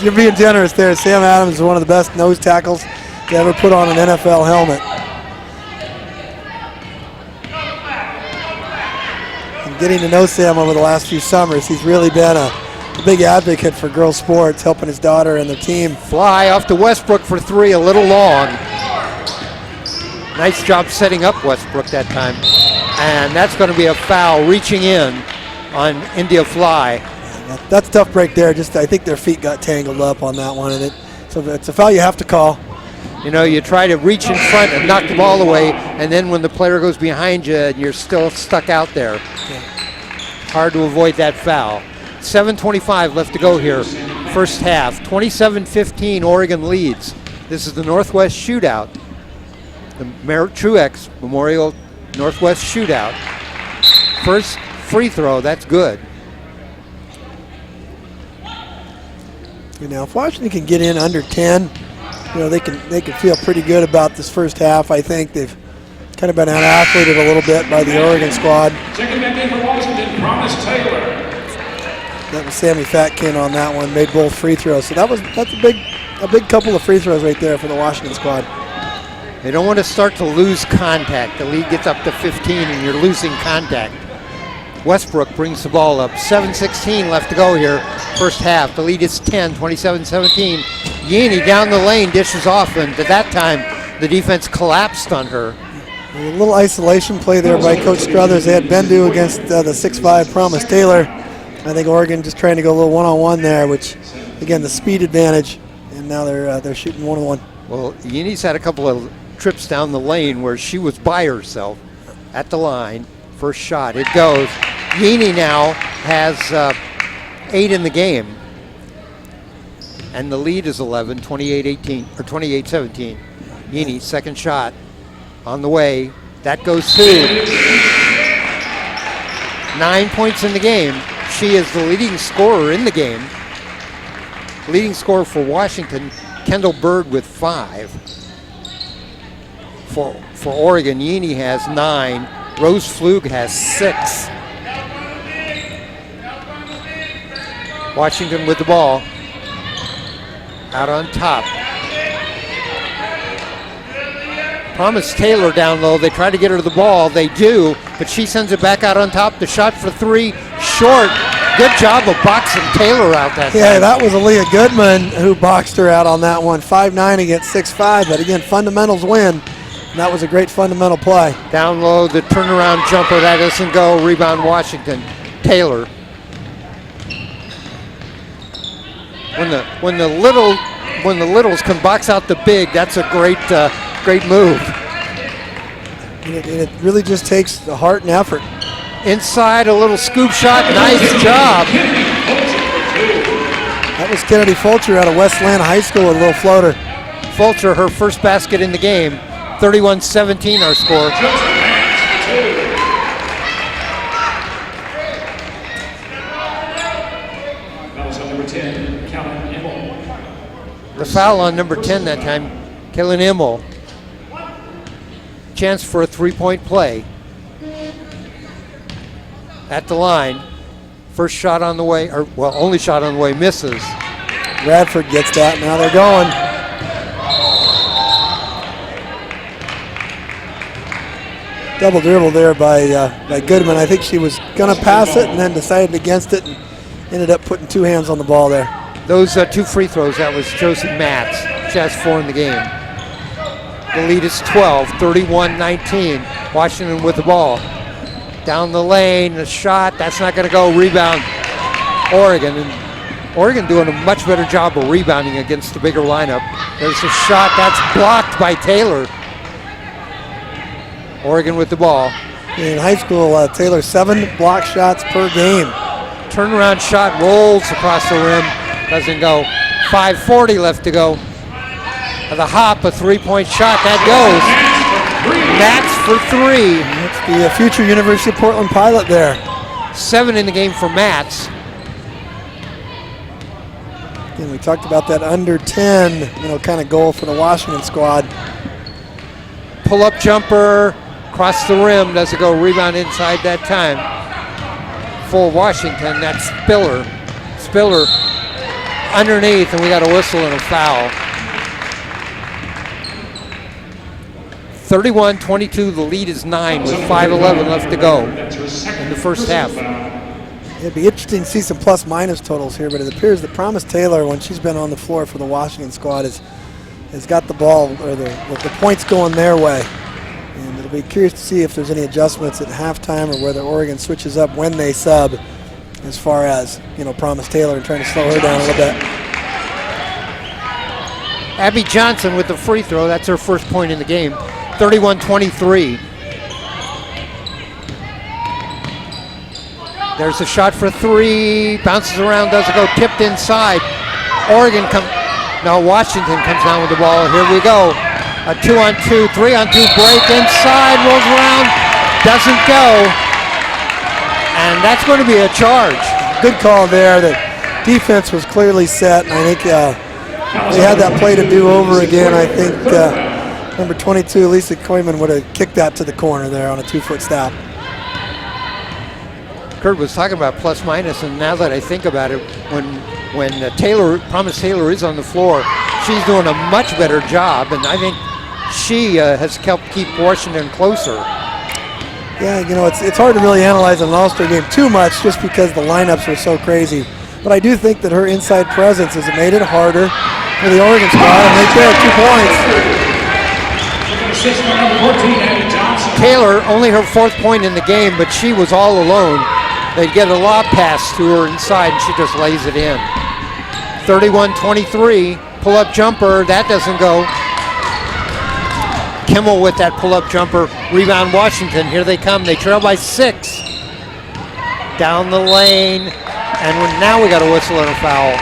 you're being generous there. Sam Adams is one of the best nose tackles to ever put on an NFL helmet. And getting to know Sam over the last few summers, he's really been a big advocate for girls sports, helping his daughter and their team. Fly off to Westbrook for 3, a little long. Nice job setting up Westbrook that time. And that's going to be a foul, reaching in on India Fly. That's a tough break there. Just I think their feet got tangled up on that one, and so it's a foul you have to call. You know, you try to reach in front and knock the ball away, and then when the player goes behind you, and you're still stuck out there. Yeah. Hard to avoid that foul. 7:25 left to go here, first half. 27-15, Oregon leads. This is the Northwest Shootout, the Merritt Truex Memorial Northwest Shootout. First free throw, that's good. Now, if Washington can get in under 10, you know, they can feel pretty good about this first half. I think they've kind of been out-athleted a little bit by the Oregon squad. Checking back in for Washington, Promise Taylor. That was Sammy Fatkin on that one, made both free throws. So that's a big couple of free throws right there for the Washington squad. They don't want to start to lose contact. The lead gets up to 15 and you're losing contact. Westbrook brings the ball up. 7:16 left to go here, first half. The lead is 10, 27-17. Yini down the lane, dishes off, and at that time, the defense collapsed on her. A little isolation play there by Coach Struthers. They had Bendu against the 6'5" Promise Taylor. I think Oregon just trying to go a little one-on-one there, which, again, the speed advantage, and now they're shooting one-on-one. Well, Yini's had a couple of trips down the lane where she was by herself at the line. First shot, it goes. Yini now has 8 in the game. And the lead is 11, 28-18, or 28-17. Yini, second shot on the way. That goes through. 9 points in the game. She is the leading scorer in the game. Leading scorer for Washington, Kendall Bird with 5. For Oregon, Yini has 9. Rose Flug has 6. Washington with the ball. Out on top. Promise Taylor down low. They try to get her the ball. They do, but she sends it back out on top. The shot for 3, short. Good job of boxing Taylor out that time. Yeah, that was Aaliyah Goodman who boxed her out on that one. 5'9" against 6'5", but again, fundamentals win. And that was a great fundamental play. Down low, the turnaround jumper, that doesn't go. Rebound Washington. Taylor. When the littles can box out the big, that's a great move. And it really just takes the heart and effort. Inside, a little scoop shot. Nice job. That was Kennedy Fulcher out of Westland High School with a little floater. Fulcher, her first basket in the game. 31-17 our score. The foul on number 10 that time, Kaylin Immel. Chance for a 3-point play. At the line. First shot on the way, or well, only shot on the way, misses. Radford gets that. Now they're going. Double dribble there by Goodman. I think she was going to pass it and then decided against it and ended up putting two hands on the ball there. Those two free throws, that was Josie Matz. She has 4 in the game. The lead is 12, 31-19. Washington with the ball. Down the lane, the shot, that's not going to go. Rebound, Oregon. And Oregon doing a much better job of rebounding against the bigger lineup. There's a shot, that's blocked by Taylor. Oregon with the ball. In high school, Taylor 7 block shots per game. Turnaround shot rolls across the rim. Doesn't go. 5:40 left to go. The hop, a three-point shot. That goes. That's for 3. That's the future University of Portland pilot there. 7 in the game for Matz. And we talked about that under 10, kind of goal for the Washington squad. Pull-up jumper, across the rim. Doesn't go. Rebound inside that time. For Washington, that's Spiller. Spiller underneath, and we got a whistle and a foul. 31-22, the lead is 9 with 5:11 left to go in the first half. It'd be interesting to see some plus-minus totals here, but it appears that Promise Taylor, when she's been on the floor for the Washington squad, has got the ball, or the points going their way. And it'll be curious to see if there's any adjustments at halftime or whether Oregon switches up when they sub as far as, Promise Taylor and trying to slow her down a little bit. Abby Johnson with the free throw. That's her first point in the game. 31-23. There's a shot for 3. Bounces around, doesn't go. Tipped inside. Washington comes down with the ball. Here we go. A 2-on-2, 3-on-2 break inside. Rolls around. Doesn't go. And that's going to be a charge. Good call there. The defense was clearly set, and I think they had that play to do over again. I think number 22, Lisa Koyman, would have kicked that to the corner there on a 2-foot stop. Kurt was talking about plus minus, and now that I think about it, when Promise Taylor is on the floor, she's doing a much better job, and I think she has helped keep Washington closer. Yeah, it's hard to really analyze an All-Star game too much just because the lineups are so crazy. But I do think that her inside presence has made it harder for the Oregon squad, and right there, 2 points. Taylor, only her 4th point in the game, but she was all alone. They get a lob pass to her inside, and she just lays it in. 31-23, pull-up jumper, that doesn't go. Kimmel with that pull-up jumper. Rebound Washington, here they come. They trail by 6. Down the lane, and now we got a whistle and a foul.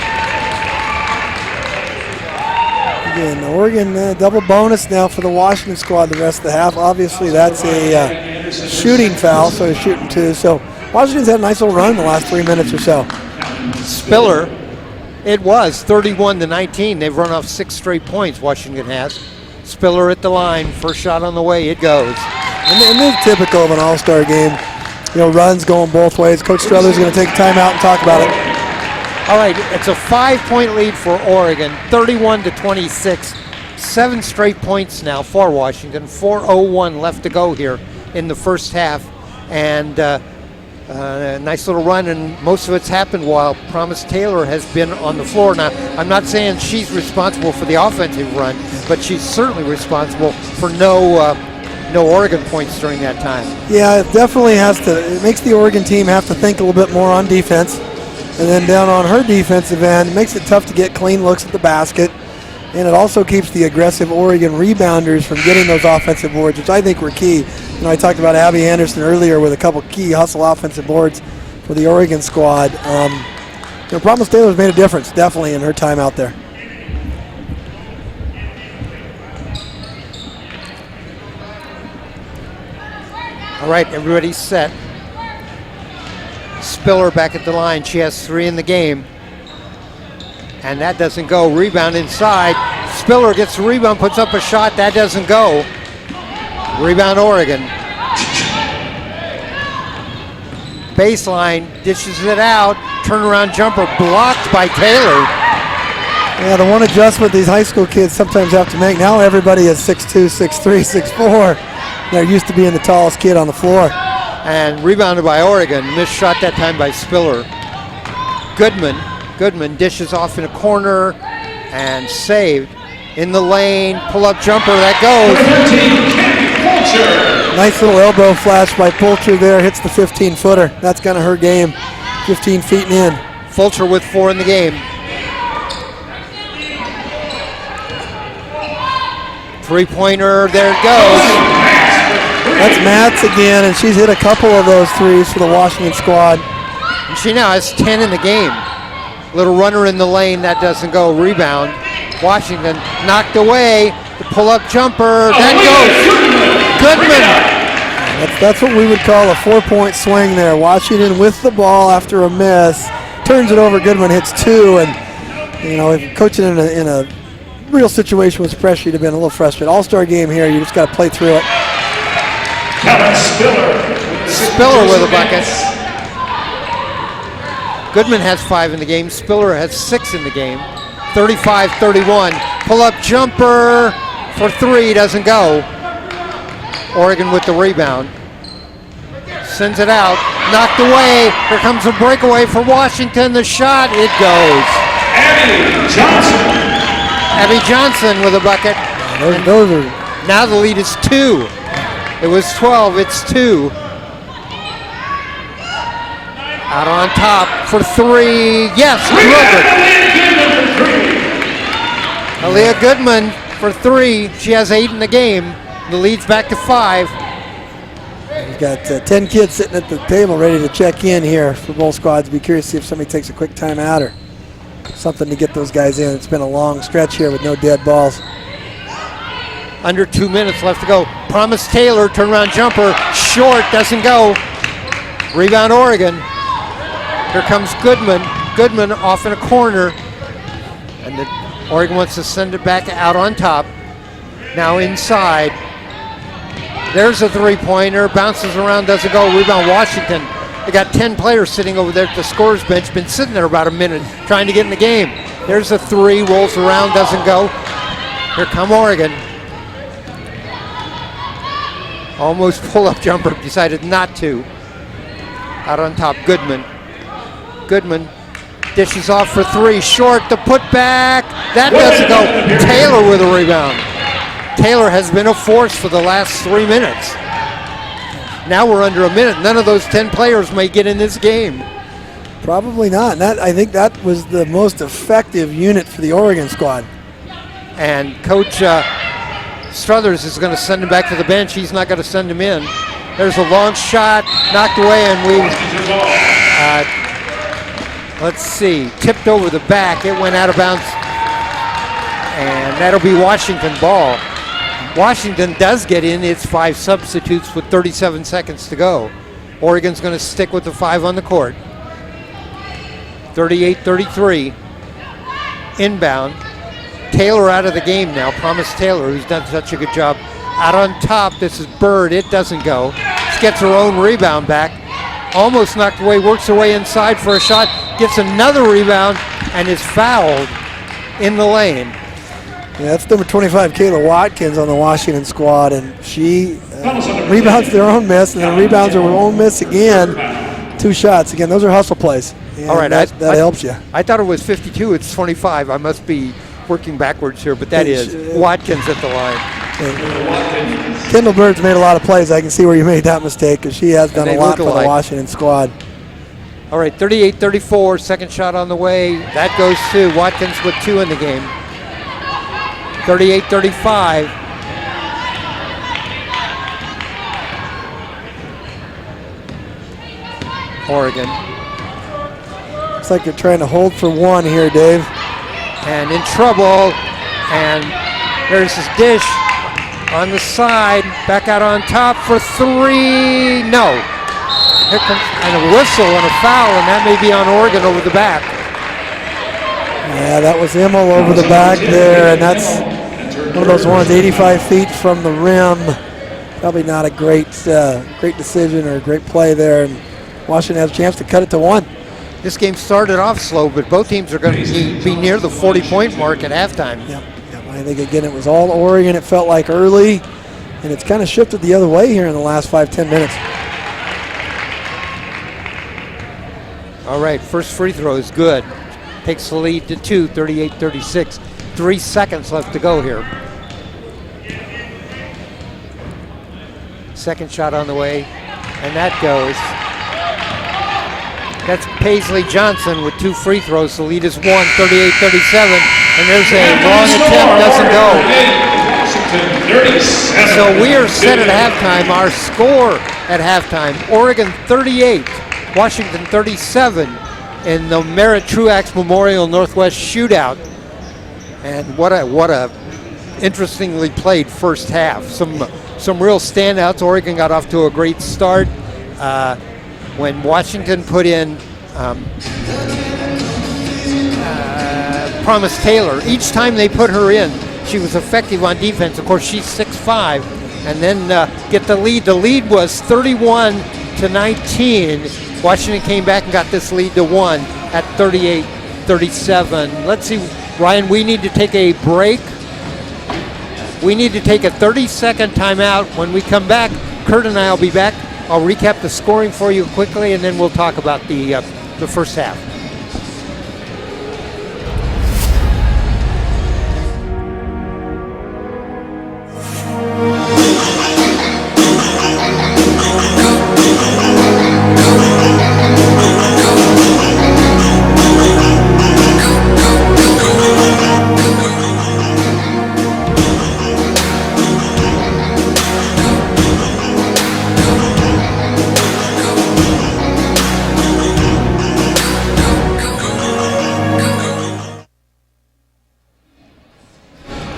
Again, Oregon double bonus now for the Washington squad the rest of the half. Obviously, that's a shooting foul, so they're shooting 2. So Washington's had a nice little run in the last 3 minutes or so. Spiller, it was 31-19. They've run off 6 straight points, Washington has. Spiller at the line, first shot on the way, it goes. And it's typical of an all-star game. Runs going both ways. Coach Streller's going to take time out and talk about it. All right, it's a 5-point lead for Oregon, 31-26. 7 straight points now for Washington. 4:01 left to go here in the first half. And a nice little run, and most of it's happened while Promise Taylor has been on the floor. Now, I'm not saying she's responsible for the offensive run, but she's certainly responsible for no Oregon points during that time. Yeah, it definitely has to. It makes the Oregon team have to think a little bit more on defense. And then down on her defensive end, it makes it tough to get clean looks at the basket. And it also keeps the aggressive Oregon rebounders from getting those offensive boards, which I think were key. I talked about Abby Anderson earlier with a couple key hustle offensive boards for the Oregon squad. Promise Taylor's made a difference, definitely, in her time out there. All right, everybody's set. Spiller back at the line. She has 3 in the game. And that doesn't go. Rebound inside. Spiller gets the rebound, puts up a shot. That doesn't go. Rebound Oregon. Baseline, dishes it out. Turnaround jumper blocked by Taylor. Yeah, the one adjustment these high school kids sometimes have to make. Now everybody is 6'2", 6'3", 6'4". They're used to being the tallest kid on the floor. And rebounded by Oregon. Missed shot that time by Spiller. Goodman dishes off in a corner and saved. In the lane, pull-up jumper, that goes. Nice little elbow flash by Poulter there, hits the 15-footer. That's kind of her game, 15 feet and in. Fulcher with 4 in the game. Three-pointer, there it goes. That's Matz again, and she's hit a couple of those threes for the Washington squad. And she now has 10 in the game. Little runner in the lane, that doesn't go. Rebound. Washington knocked away. The pull-up jumper, that goes. Goodman. That's what we would call a 4-point swing there. Washington with the ball after a miss. Turns it over, Goodman hits 2, and you know, if coaching in a real situation with pressure, you'd have been a little frustrated. All-star game here, you just got to play through it. Spiller with a bucket. Goodman has 5 in the game. Spiller has 6 in the game. 35-31. Pull-up jumper for 3, doesn't go. Oregon with the rebound. Sends it out, knocked away. Here comes a breakaway for Washington. The shot, it goes. Abby Johnson with a bucket. Those are Now the lead is 2. It was 12, it's 2. Out on top for 3. Yes, Aaliyah Goodman for 3. She has 8 in the game. The lead's back to 5. We've got 10 kids sitting at the table ready to check in here for both squads. Be curious to see if somebody takes a quick timeout or something to get those guys in. It's been a long stretch here with no dead balls. Under 2 minutes left to go. Promise Taylor, turnaround jumper, short, doesn't go. Rebound Oregon. Here comes Goodman. Goodman off in a corner. And Oregon wants to send it back out on top. Now inside. There's a three-pointer, bounces around, doesn't go. Rebound Washington. They got 10 players sitting over there at the scorer's bench, been sitting there about a minute trying to get in the game. There's a 3, rolls around, doesn't go. Here come Oregon. Almost pull-up jumper, decided not to. Out on top, Goodman. Goodman dishes off for 3, short, the putback, that doesn't go. Taylor with a rebound. Taylor has been a force for the last 3 minutes. Now we're under a minute. None of those 10 players may get in this game. Probably not. I think that was the most effective unit for the Oregon squad. And Coach Struthers is going to send him back to the bench. He's not going to send him in. There's a long shot, knocked away, and we, let's see, tipped over the back. It went out of bounds, and that'll be Washington ball. Washington does get in its 5 substitutes with 37 seconds to go. Oregon's going to stick with the 5 on the court. 38-33. Inbound. Taylor out of the game now. Promise Taylor, who's done such a good job. Out on top, this is Bird. It doesn't go. She gets her own rebound back. Almost knocked away, works her way inside for a shot. Gets another rebound and is fouled in the lane. Yeah, that's number 25, Kayla Watkins on the Washington squad, and she rebounds their own miss, and then rebounds her own miss again. 2 shots. Again, those are hustle plays. All right, that helps you. I thought it was 52. It's 25. I must be working backwards here, but that is Watkins at the line. Kendall Bird's made a lot of plays. I can see where you made that mistake because she has done a lot for the Washington squad. All right, 38-34. Second shot on the way. That goes to Watkins with 2 in the game. 38-35. Oregon. Looks like they're trying to hold for 1 here, Dave. And in trouble. And there's his dish on the side. Back out on top for 3. No. Here comes and a whistle and a foul, and that may be on Oregon over the back. Yeah, that was Immel over the back there, and that's one of those ones 85 feet from the rim. Probably not a great decision or a great play there. And Washington has a chance to cut it to 1. This game started off slow, but both teams are going to be near the 40-point mark at halftime. Yep. I think, again, it was all Oregon, it felt like, early, and it's kind of shifted the other way here in the last 5-10 minutes. All right, first free throw is good. Takes the lead to 2, 38-36. 3 seconds left to go here. Second shot on the way, and that goes. That's Paisley Johnson with 2 free throws. The lead is 1, 38-37, and there's a long attempt, doesn't go. So we are set at halftime. Our score at halftime, Oregon 38, Washington 37 in the Merritt Truax Memorial Northwest Shootout. And what a interestingly played first half. Some real standouts. Oregon got off to a great start. When Washington put in Promise Taylor, each time they put her in, she was effective on defense. Of course, she's 6'5", and then get the lead. The lead was 31-19. Washington came back and got this lead to 1 at 38-37. Let's see, Ryan, we need to take a break. We need to take a 30-second timeout. When we come back, Kurt and I will be back. I'll recap the scoring for you quickly, and then we'll talk about the first half.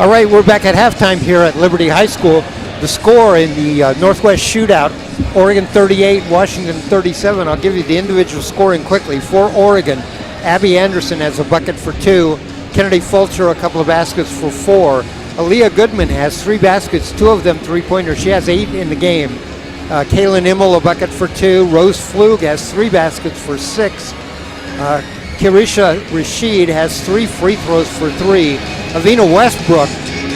All right, we're back at halftime here at Liberty High School. The score in the Northwest Shootout, Oregon 38, Washington 37. I'll give you the individual scoring quickly. For Oregon, Abby Anderson has a bucket for 2. Kennedy Fulcher, a couple of baskets for 4. Aaliyah Goodman has 3 baskets, 2 of them three-pointers. She has 8 in the game. Kaylin Immel, a bucket for 2. Rose Flug has 3 baskets for 6. Kirisha Rashid has 3 free throws for 3. Avina Westbrook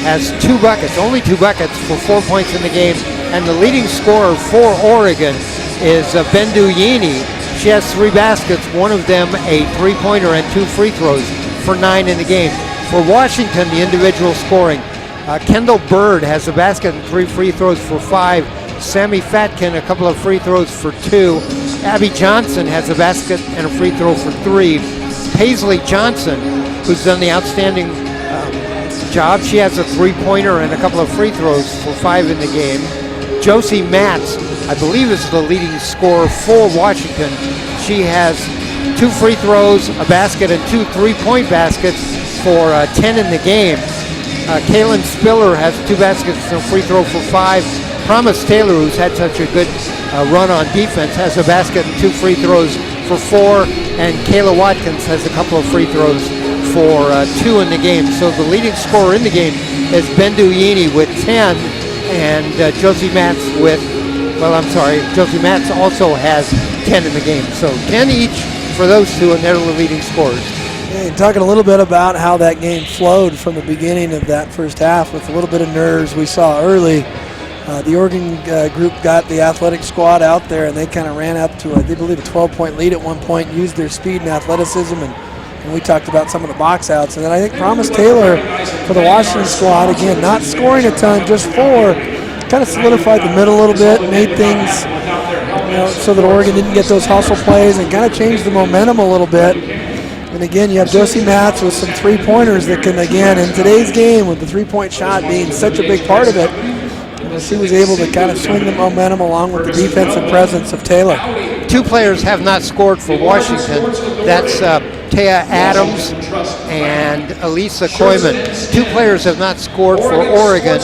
has 2 buckets, only 2 buckets for 4 points in the game. And the leading scorer for Oregon is Bendu Yini. She has 3 baskets, one of them a three-pointer and 2 free throws for 9 in the game. For Washington, the individual scoring, Kendall Bird has a basket and 3 free throws for 5. Sammy Fatkin, a couple of free throws for 2. Abby Johnson has a basket and a free throw for 3. Paisley Johnson, who's done the outstanding job, she has a three-pointer and a couple of free throws for 5 in the game. Josie Matz, I believe, is the leading scorer for Washington. She has 2 free throws, a basket, and 2 three-point baskets for 10 in the game. Kaylin Spiller has 2 baskets and a free throw for 5. Promise Taylor, who's had such a good run on defense, has a basket and 2 free throws for 4. And Kayla Watkins has a couple of free throws for 2 in the game. So the leading scorer in the game is Bendu Yini with 10, and Josie Matz also has 10 in the game. So 10 each for those 2, and they're the leading scorers. And talking a little bit about how that game flowed from the beginning of that first half with a little bit of nerves we saw early. The Oregon group got the athletic squad out there, and they kind of ran up to, I believe, a 12-point lead at one point, used their speed and athleticism, and we talked about some of the box outs. And then I think Promise Taylor for the Washington squad, again, not scoring a ton, just 4, kind of solidified the middle a little bit, made things so that Oregon didn't get those hustle plays, and kind of changed the momentum a little bit. And again, you have Josie Matz with some three-pointers that can, again, in today's game, with the three-point shot being such a big part of it, she was able to kind of swing the momentum along with the defensive presence of Taylor. 2 players have not scored for Washington. That's Taya Adams and Elisa Koyman. 2 players have not scored for Oregon.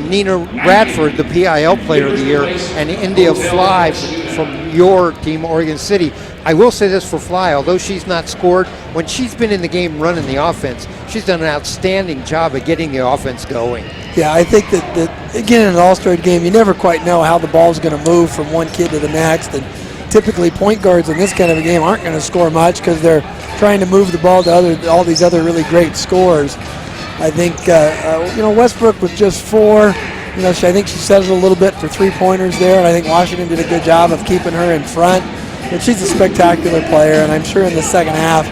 Nina Radford, the PIL Player of the Year, and India Fly from your team, Oregon City. I will say this for Fly, although she's not scored, when she's been in the game running the offense, she's done an outstanding job of getting the offense going. Yeah, I think that again, in an all-star game, you never quite know how the ball's going to move from one kid to the next. And typically point guards in this kind of a game aren't going to score much because they're trying to move the ball to all these other really great scorers. I think Westbrook with just 4. I think she settled a little bit for 3-pointers there, and I think Washington did a good job of keeping her in front. But she's a spectacular player, and I'm sure in the second half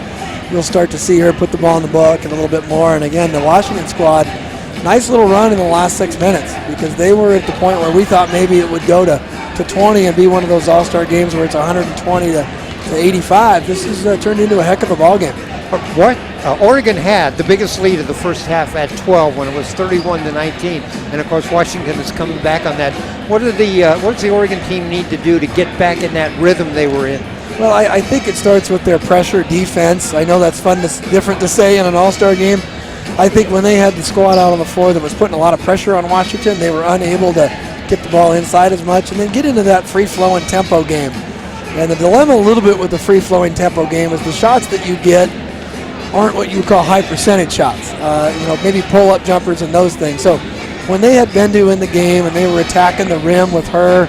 you'll start to see her put the ball in the book and a little bit more. And again, the Washington squad, nice little run in the last 6 minutes because they were at the point where we thought maybe it would go to 20 and be one of those all-star games where it's 120 to 85. This has turned into a heck of a ball game. Oregon had the biggest lead of the first half at 12 when it was 31-19, and of course Washington is coming back on that. What does the Oregon team need to do to get back in that rhythm they were in? Well, I think it starts with their pressure defense. I know that's different to say in an all-star game. I think when they had the squad out on the floor that was putting a lot of pressure on Washington, they were unable to get the ball inside as much and then get into that free-flowing tempo game. And the dilemma a little bit with the free-flowing tempo game is the shots that you get aren't what you would call high percentage shots. Maybe pull-up jumpers and those things. So when they had Bendu in the game and they were attacking the rim with her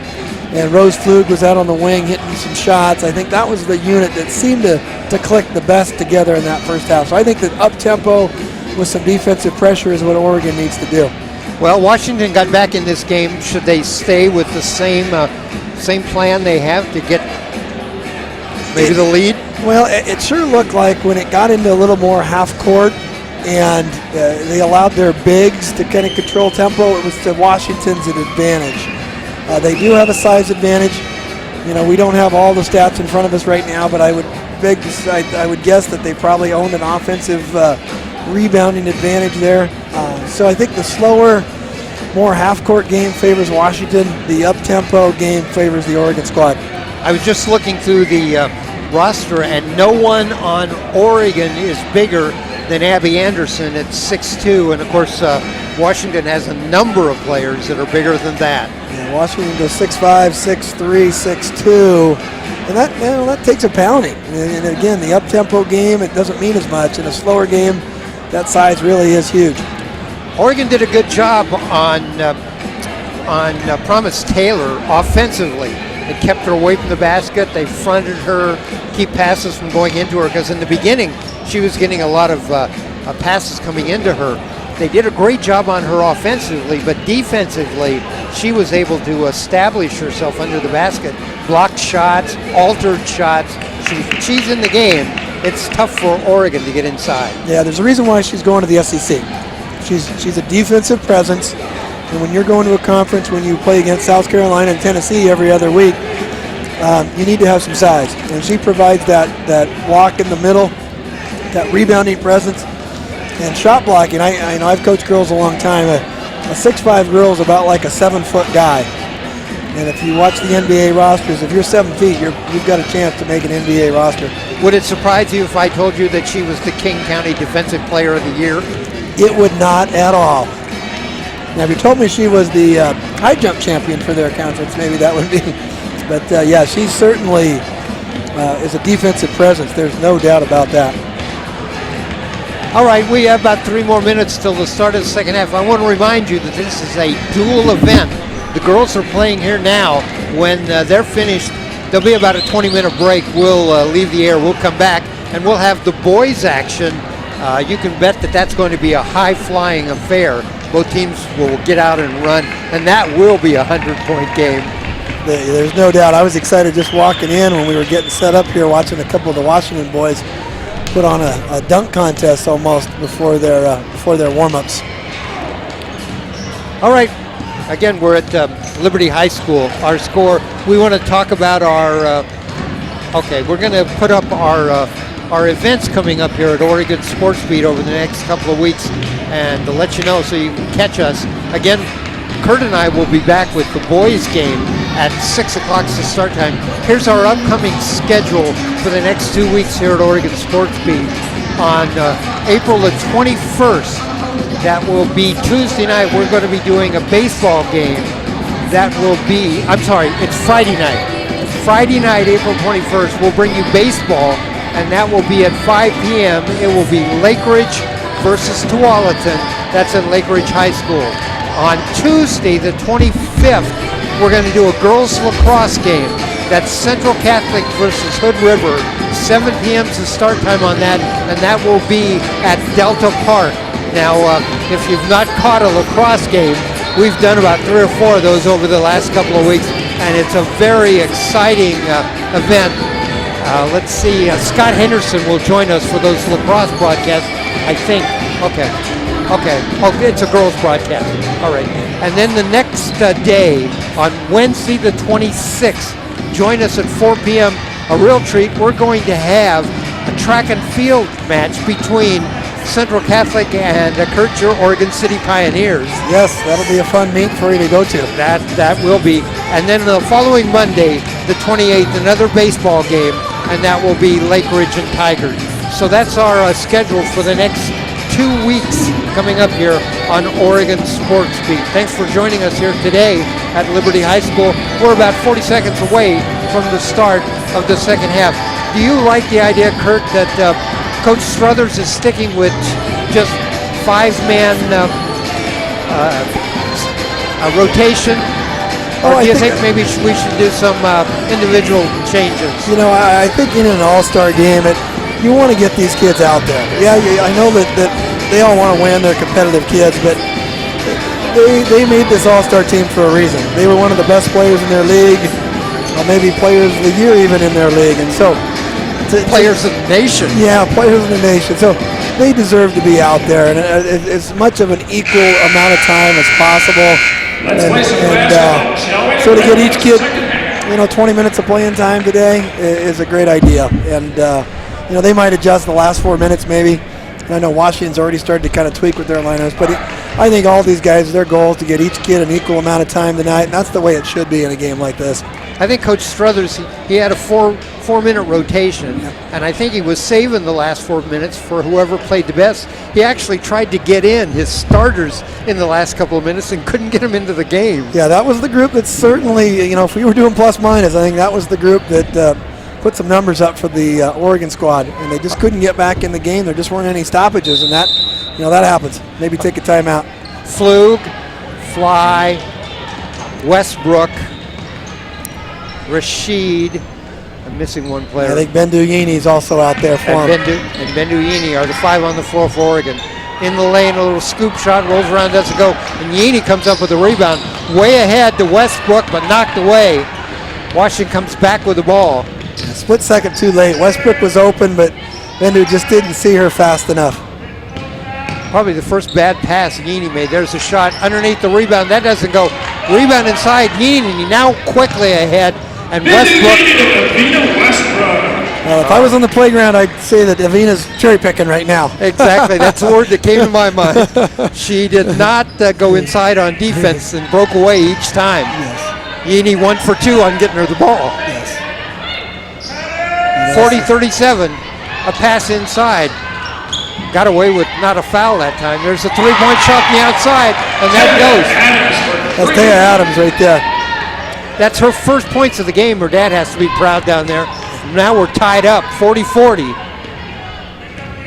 and Rose Flug was out on the wing hitting some shots, I think that was the unit that seemed to click the best together in that first half. So I think that up-tempo with some defensive pressure is what Oregon needs to do. Well, Washington got back in this game. Should they stay with the same plan they have to get maybe the lead? Well, it sure looked like when it got into a little more half court and they allowed their bigs to kind of control tempo, it was to Washington's advantage. They do have a size advantage. We don't have all the stats in front of us right now, but I would guess that they probably owned an offensive rebounding advantage there. So I think the slower, more half-court game favors Washington. The up-tempo game favors the Oregon squad. I was just looking through the roster, and no one on Oregon is bigger than Abby Anderson at 6'2", and of course Washington has a number of players that are bigger than that. Yeah, Washington goes 6'5", 6'3", 6'2", and that takes a pounding. And again, the up-tempo game, it doesn't mean as much. In a slower game, that size really is huge. Oregon did a good job on Promise Taylor offensively. They kept her away from the basket. They fronted her, keep passes from going into her, because in the beginning she was getting a lot of passes coming into her. They did a great job on her offensively, but defensively she was able to establish herself under the basket, blocked shots, altered shots. She's in the game. It's tough for Oregon to get inside. Yeah, there's a reason why she's going to the SEC. She's a defensive presence. And when you're going to a conference, when you play against South Carolina and Tennessee every other week, you need to have some size. And she provides that block in the middle, that rebounding presence, and shot blocking. I've coached girls a long time. A 6'5" girl is about like a 7-foot guy. And if you watch the NBA rosters, if you're 7 feet, you've got a chance to make an NBA roster. Would it surprise you if I told you that she was the King County Defensive Player of the Year? It would not at all. Now, if you told me she was the high jump champion for their conference, maybe that would be. But yeah, she certainly is a defensive presence. There's no doubt about that. All right, we have about 3 more minutes till the start of the second half. I want to remind you that this is a dual event. The girls are playing here now. When they're finished, there'll be about a 20-minute break. We'll leave the air. We'll come back, and we'll have the boys' action. You can bet that that's going to be a high-flying affair. Both teams will get out and run, and that will be a 100-point game. There's no doubt. I was excited just walking in when we were getting set up here, watching a couple of the Washington boys put on a dunk contest almost before their warm-ups. All right. Again, we're at Liberty High School. Our score, we want to talk about our, we're going to put up our events coming up here at Oregon Sports Beat over the next couple of weeks and to let you know so you can catch us. Again, Kurt and I will be back with the boys game at 6 o'clock to start time. Here's our upcoming schedule for the next 2 weeks here at Oregon Sports Beat. On April the 21st, that will be Tuesday night, we're going to be doing a baseball game. That will be, it's Friday night. Friday night, April 21st, we'll bring you baseball, and that will be at 5 p.m. It will be Lake Ridge versus Tualatin. That's at Lake Ridge High School. On Tuesday, the 25th, we're going to do a girls lacrosse game. That's Central Catholic versus Hood River. 7 p.m. is the start time on that, and that will be at Delta Park. Now, if you've not caught a lacrosse game, we've done about 3 or 4 of those over the last couple of weeks, and it's a very exciting event. Let's see, Scott Henderson will join us for those lacrosse broadcasts, I think. Okay. Oh, it's a girls broadcast. All right. And then the next day, on Wednesday the 26th, join us at 4 p.m. A real treat. We're going to have a track and field match between Central Catholic and Kurt, your Oregon City Pioneers. Yes, that'll be a fun meet for you to go to. That will be. And then the following Monday, the 28th, another baseball game, and that will be Lake Ridge and Tigers. So that's our schedule for the next 2 weeks coming up here on Oregon Sports Beat. Thanks for joining us here today at Liberty High School. We're about 40 seconds away from the start of the second half. Do you like the idea, Kurt, that Coach Struthers is sticking with just 5-man rotation? Or do you think maybe we should do some individual changes? You know, I think in an all-star game, you want to get these kids out there. Yeah, I know that they all want to win. They're competitive kids, but they made this all-star team for a reason. They were one of the best players in their league, or maybe players of the year even in their league, and so players of the nation. Yeah, players of the nation. So they deserve to be out there, and as much of an equal amount of time as possible. So to get each kid, 20 minutes of playing time today is a great idea. And they might adjust the last 4 minutes maybe. And I know Washington's already started to kind of tweak with their lineups, but I think all these guys, their goal is to get each kid an equal amount of time tonight, and that's the way it should be in a game like this. I think Coach Struthers, he had a four-minute rotation, and I think he was saving the last 4 minutes for whoever played the best. He actually tried to get in his starters in the last couple of minutes and couldn't get them into the game. Yeah, that was the group that certainly, if we were doing plus-minus, I think that was the group that put some numbers up for the Oregon squad, and they just couldn't get back in the game. There just weren't any stoppages, and that happens. Maybe take a timeout. Flug, Fly, Westbrook, Rashid. I'm missing one player. I think Benduyini's also out there for him. And Benduyini are the 5 on the floor for Oregon. In the lane, a little scoop shot, rolls around, doesn't go, and Yini comes up with a rebound. Way ahead to Westbrook, but knocked away. Washington comes back with the ball. A split second too late. Westbrook was open, but Bendu just didn't see her fast enough. Probably the first bad pass Yini made. There's a shot underneath the rebound. That doesn't go. Rebound inside. Yini now quickly ahead. And Westbrook. If I was on the playground, I'd say that Avina's cherry picking right now. Exactly. That's the word that came to my mind. She did not go inside on defense and broke away each time. Yes. Yini 1 for 2 on getting her the ball. Yes. 40-37. A pass inside. Got away with not a foul that time. There's a 3-point shot from the outside, and that goes. That's Taya Adams right there. That's her first points of the game. Her dad has to be proud down there. Now we're tied up, 40-40.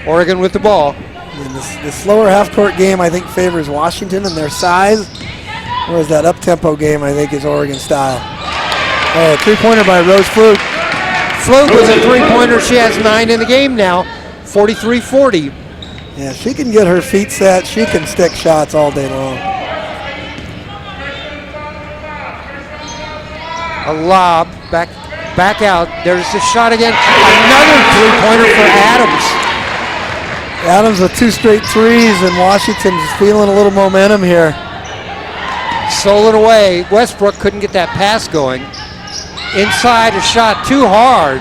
Oregon with the ball. And the slower half-court game, I think, favors Washington and their size. Whereas that up-tempo game, I think, is Oregon style. Oh, three-pointer by Rose Flug. Flug with a three-pointer. She has 9 in the game now, 43-40. Yeah, she can get her feet set. She can stick shots all day long. A lob, back out. There's the shot again. Another three-pointer for Adams. Adams with 2 straight threes, and Washington's feeling a little momentum here. Stole it away. Westbrook couldn't get that pass going. Inside, a shot too hard.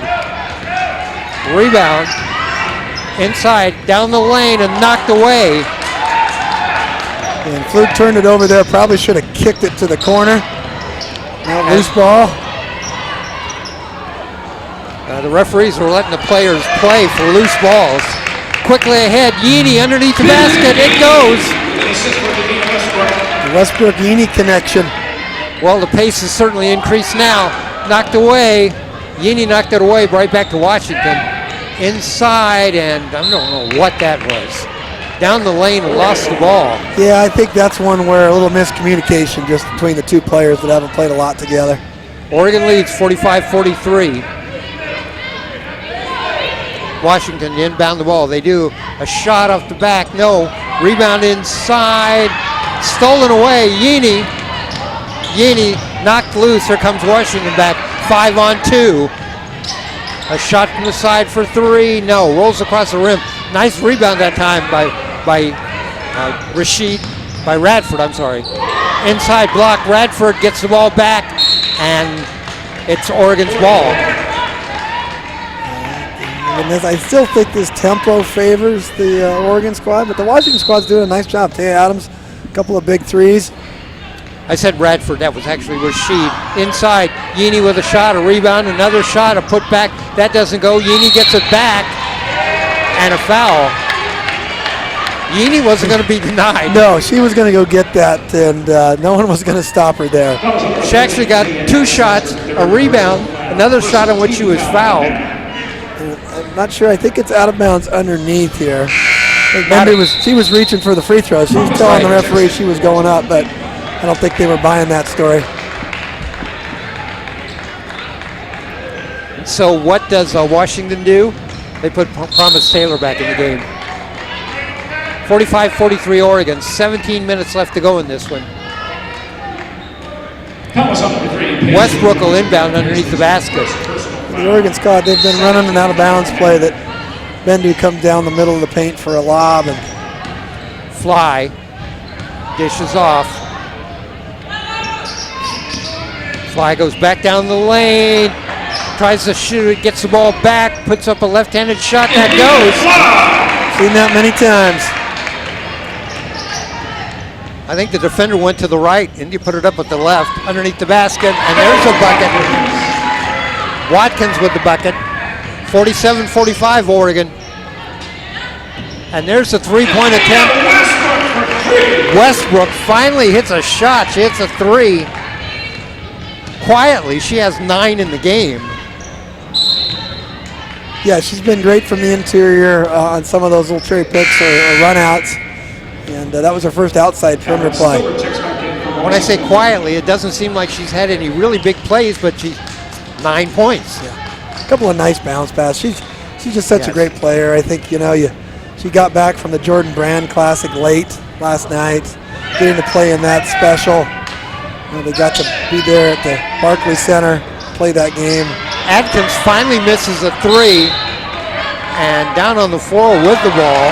Rebound. Inside, down the lane, and knocked away. And Flug turned it over there. Probably should have kicked it to the corner. Now loose ball. The referees were letting the players play for loose balls. Quickly ahead, Yini underneath the basket. It goes. The Westbrook-Yini connection. Well, the pace has certainly increased now. Knocked away. Yini knocked it away right back to Washington. Inside, and I don't know what that was. Down the lane and lost the ball. Yeah, I think that's one where a little miscommunication just between the two players that haven't played a lot together. Oregon leads 45-43. Washington inbound the ball. They do a shot off the back. No. Rebound inside. Stolen away. Yini knocked loose. Here comes Washington back. 5-on-2. A shot from the side for 3. No. Rolls across the rim. Nice rebound that time by Radford. I'm sorry. Inside block. Radford gets the ball back, and it's Oregon's ball. And I still think this tempo favors the Oregon squad, but the Washington squad's doing a nice job. Tay Adams, a couple of big threes. I said Radford, that was actually Rashid. Inside, Yini with a shot, a rebound, another shot, a putback. That doesn't go. Yini gets it back, and a foul. Yini wasn't going to be denied. No, she was going to go get that, and no one was going to stop her there. She actually got 2 shots, a rebound, another shot on which she was fouled. I'm not sure. I think it's out of bounds underneath here. She was reaching for the free throw. She was telling the referee she was going up, but I don't think they were buying that story. So what does Washington do? They put Promise Taylor back in the game. 45-43 Oregon. 17 minutes left to go in this one. Westbrook will inbound underneath the basket. The Oregon squad, they've been running an out-of-bounds play that Bendu comes down the middle of the paint for a lob, and Fly dishes off. Fly goes back down the lane, tries to shoot it, gets the ball back, puts up a left-handed shot, that goes. Seen that many times. I think the defender went to the right, and you put it up with the left, underneath the basket, and there's a bucket. Watkins with the bucket. 47-45 Oregon. And there's a three-point attempt. Westbrook finally hits a shot. She hits a 3. Quietly, she has 9 in the game. Yeah, she's been great from the interior on some of those little cherry picks or runouts. And that was her first outside perimeter play. When I say quietly, it doesn't seem like she's had any really big plays, but she's 9 points. Yeah. A couple of nice bounce passes. She's just such a great player. I think, she got back from the Jordan Brand Classic late last night, getting to play in that special. They got to be there at the Barclays Center, play that game. Adkins finally misses a 3, and down on the floor with the ball.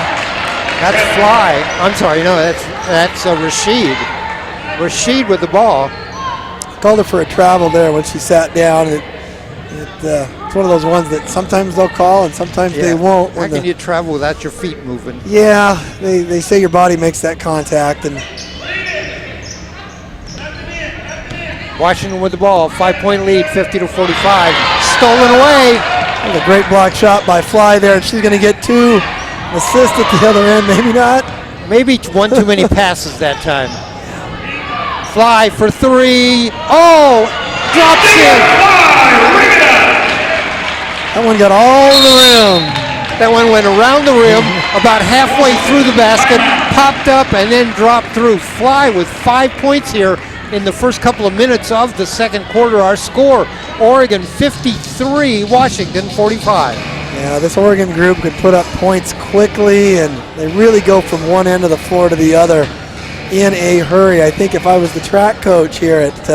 That's Fly. I'm sorry, no, that's Rashid. Rashid with the ball. Called her for a travel there when she sat down. It's one of those ones that sometimes they'll call and sometimes they won't. How can you travel without your feet moving? Yeah, they say your body makes that contact. And Washington with the ball, 5-point lead, 50-45. Stolen away. That was a great block shot by Fly there. She's going to get 2 assists at the other end, maybe not. Maybe one too many passes that time. Fly for 3. Oh, drops in. That one got all the rim. That one went around the rim, about halfway through the basket, popped up, and then dropped through. Fly with 5 points here in the first couple of minutes of the second quarter. Our score, Oregon 53, Washington 45. Yeah, this Oregon group could put up points quickly, and they really go from one end of the floor to the other in a hurry. I think if I was the track coach here at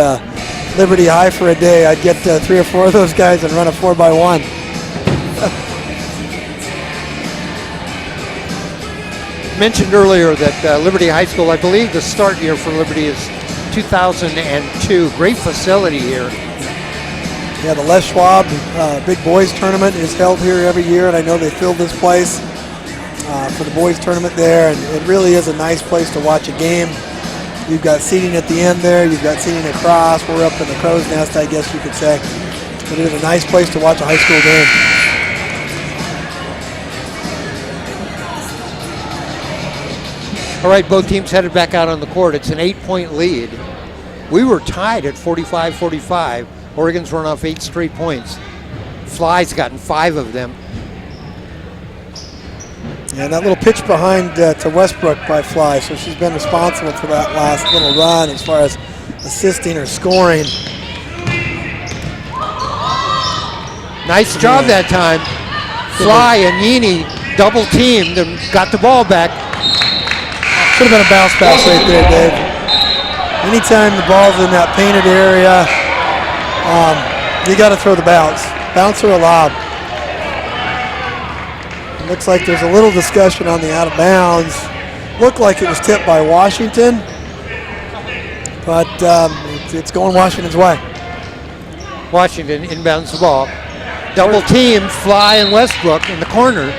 Liberty High for a day, I'd get 3 or 4 of those guys and run a 4x1. Mentioned earlier that Liberty High School, I believe the start year for Liberty is 2002. Great facility here. Yeah, the Les Schwab Big Boys Tournament is held here every year, and I know they fill this place for the boys tournament there, and it really is a nice place to watch a game. You've got seating at the end there, you've got seating across. We're up in the crow's nest, I guess you could say. But it is a nice place to watch a high school game. All right, both teams headed back out on the court. It's an 8-point lead. We were tied at 45-45. Oregon's run off 8 straight points. Fly's gotten 5 of them. And that little pitch behind to Westbrook by Fly, so she's been responsible for that last little run as far as assisting or scoring. Nice job that time. Fly and Yini double teamed and got the ball back. Should have been a bounce pass right there, Dave. Anytime the ball's in that painted area, you got to throw the bounce. Bounce or a lob. It looks like there's a little discussion on the out of bounds. Looked like it was tipped by Washington, but it's going Washington's way. Washington inbounds the ball. Double team, Fly and Westbrook in the corner.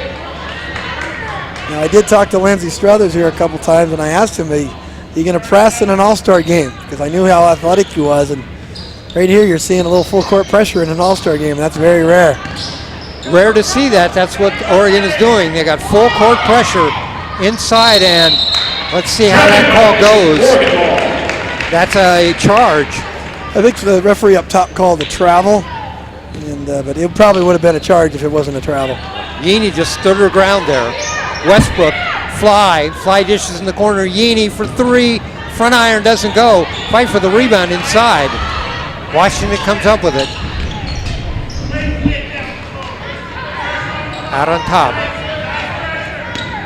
Now, I did talk to Lindsey Struthers here a couple times, and I asked him, are you going to press in an all-star game? Because I knew how athletic he was, and right here you're seeing a little full court pressure in an all-star game. That's very rare. Rare to see that. That's what Oregon is doing. They got full court pressure inside, and let's see how that call goes. That's a charge. I think the referee up top called a travel, but it probably would have been a charge if it wasn't a travel. Yini just stood her ground there. Westbrook, Fly dishes in the corner. Yini for three. Front iron doesn't go. Fight for the rebound inside. Washington comes up with it. Out on top.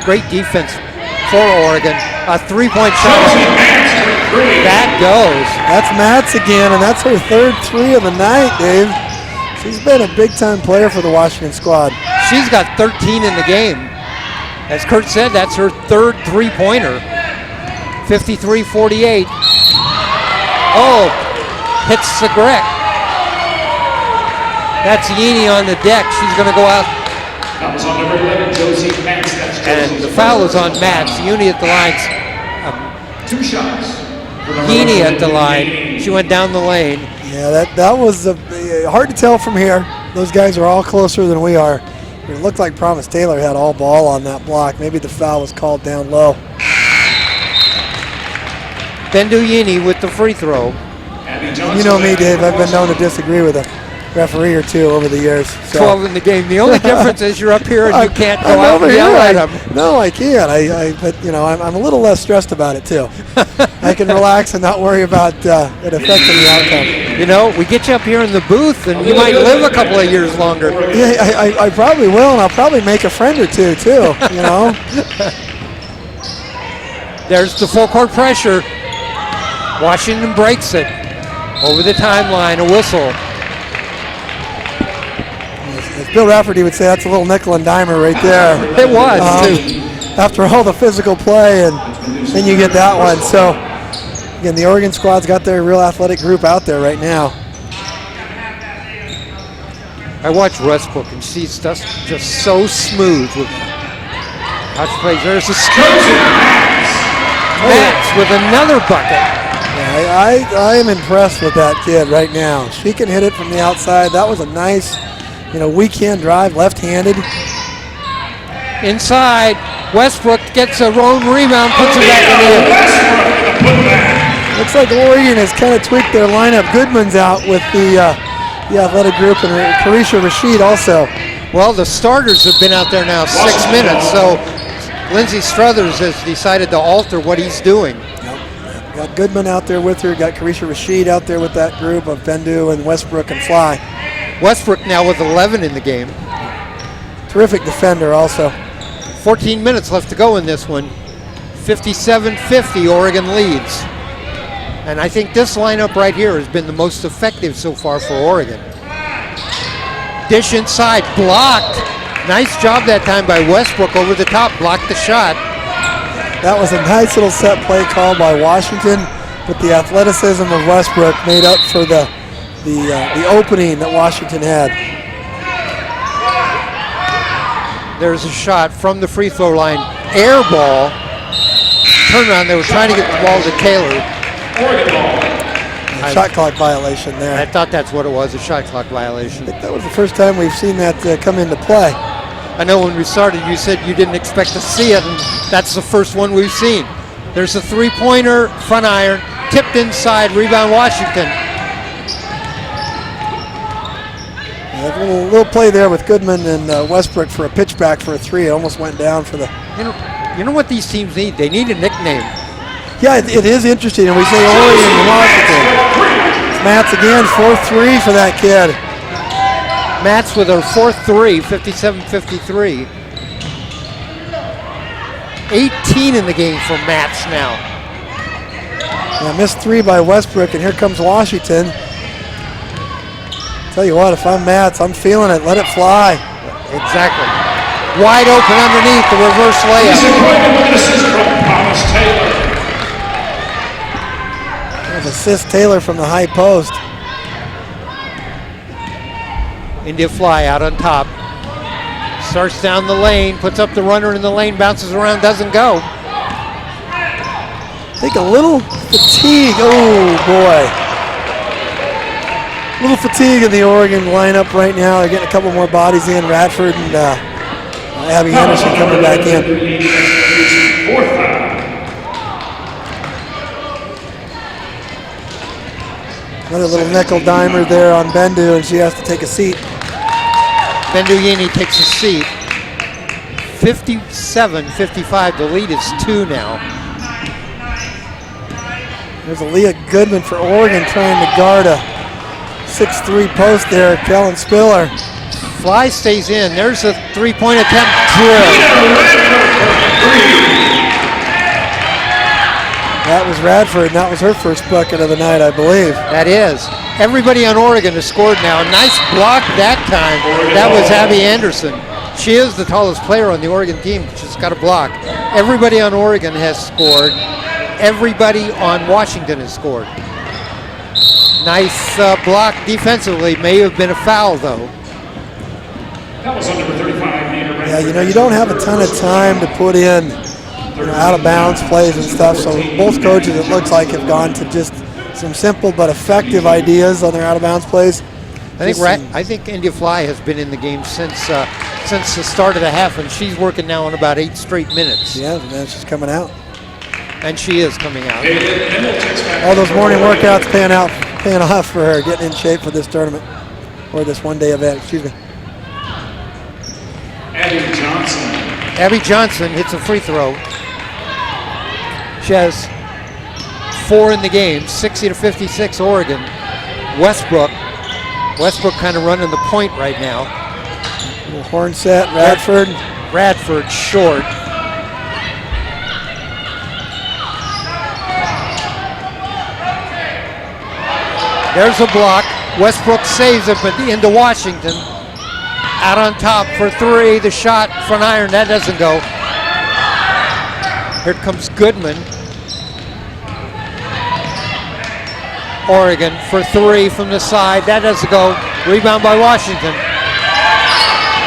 Great defense for Oregon. A three-point shot. That goes. That's Matz again, and that's her third three of the night, Dave. She's been a big-time player for the Washington squad. She's got 13 in the game. As Kurt said, that's her third three-pointer. 53-48. Oh, hits Segrek. That's Yini on the deck. She's going to go out. That was on number 11, Josie Matz. And the foul is on Matz. Yini at the line. 2 shots. Yini at the line. She went down the lane. Yeah, that was hard to tell from here. Those guys are all closer than we are. It looked like Promise Taylor had all ball on that block. Maybe the foul was called down low. Bendu Yini with the free throw. You know me, Dave. I've been known to disagree with a referee or two over the years. So. 12 in the game. The only difference is you're up here and you can't go out and yell at them. No, I can't. But you know, I'm a little less stressed about it too. I can relax and not worry about it affecting the outcome. You know, we get you up here in the booth and you might live a couple of years longer. Yeah, I probably will, and I'll probably make a friend or two too. You know. There's the full court pressure. Washington breaks it over the timeline. A whistle. As Bill Rafferty would say, that's a little nickel and dimer right there. It was, too. After all the physical play, and then you get that one. So, again, the Oregon squad's got their real athletic group out there right now. I watch Westbrook, and she's just so smooth with how she plays. There's a Matz with another bucket. Yeah, I am impressed with that kid right now. She can hit it from the outside. That was a nice, weekend drive, left-handed. Inside, Westbrook gets a own rebound, puts it back in. Looks like Oregon has kind of tweaked their lineup. Goodman's out with the athletic group, and Carisha Rashid also. Well, the starters have been out there now 6 minutes, so Lindsey Struthers has decided to alter what he's doing. Got Goodman out there with her. Got Carisha Rashid out there with that group of Bendu and Westbrook and Fly. Westbrook now with 11 in the game. Terrific defender also. 14 minutes left to go in this one. 57-50, Oregon leads. And I think this lineup right here has been the most effective so far for Oregon. Dish inside, blocked. Nice job that time by Westbrook over the top, blocked the shot. That was a nice little set play called by Washington, but the athleticism of Westbrook made up for the opening that Washington had. There's a shot from the free throw line. Air ball. Turnaround, they were trying to get the ball to Taylor. Oregon ball. Shot clock violation there. I thought that's what it was, a shot clock violation. I think that was the first time we've seen that come into play. I know when we started you said you didn't expect to see it, and that's the first one we've seen. There's a three-pointer, front iron, tipped inside, rebound Washington. A little play there with Goodman and Westbrook for a pitch back for a three. It almost went down for the... You know what these teams need? They need a nickname. Yeah, it is interesting, and we say Oregon and Washington. Matz again, 4-3 for that kid. Mats with her fourth three, 57-53. 18 in the game for Mats now. Yeah, missed three by Westbrook, and here comes Washington. Tell you what, if I'm Mats, I'm feeling it. Let it fly. Exactly. Wide open underneath the reverse layup. He's appointed with an assist from Thomas Taylor. There's assist Taylor from the high post. India Fly out on top. Starts down the lane, puts up the runner in the lane, bounces around, doesn't go. I think a little fatigue. Oh, boy. A little fatigue in the Oregon lineup right now. They're getting a couple more bodies in. Radford and Abby Anderson coming back in. Fourth foul. Another little nickel dimer there on Bendu, and she has to take a seat. Bendu Yini takes a seat. 57-55, the lead is 2 now. There's Aaliyah Goodman for Oregon trying to guard a 6'3" post there, Kellen Spiller. Fly stays in, there's a three-point attempt drilled. That was Radford, and that was her first bucket of the night, I believe. That is. Everybody on Oregon has scored now. A nice block that time. That was Abby Anderson. She is the tallest player on the Oregon team. She's got a block. Everybody on Oregon has scored. Everybody on Washington has scored. Nice block defensively. May have been a foul, though. That was on number 35. Yeah, you know, you don't have a ton of time to put in out of bounds plays and stuff, so both coaches, it looks like, have gone to just some simple but effective ideas on their out of bounds plays. I think India Fly has been in the game since the start of the half, and she's working now on about 8 straight minutes. Yeah, and then she's coming out. And she is coming out. All those morning workouts paying off for her, getting in shape for this tournament, or this one-day event, excuse me. Abby Johnson hits a free throw. She has 4 in the game, 60-56 Oregon. Westbrook kind of running the point right now. Little horn set, Radford short. There's a block. Westbrook saves it, but into Washington. Out on top for 3, the shot, front iron, that doesn't go. Here comes Goodman. Oregon for 3 from the side, that doesn't go. Rebound by Washington.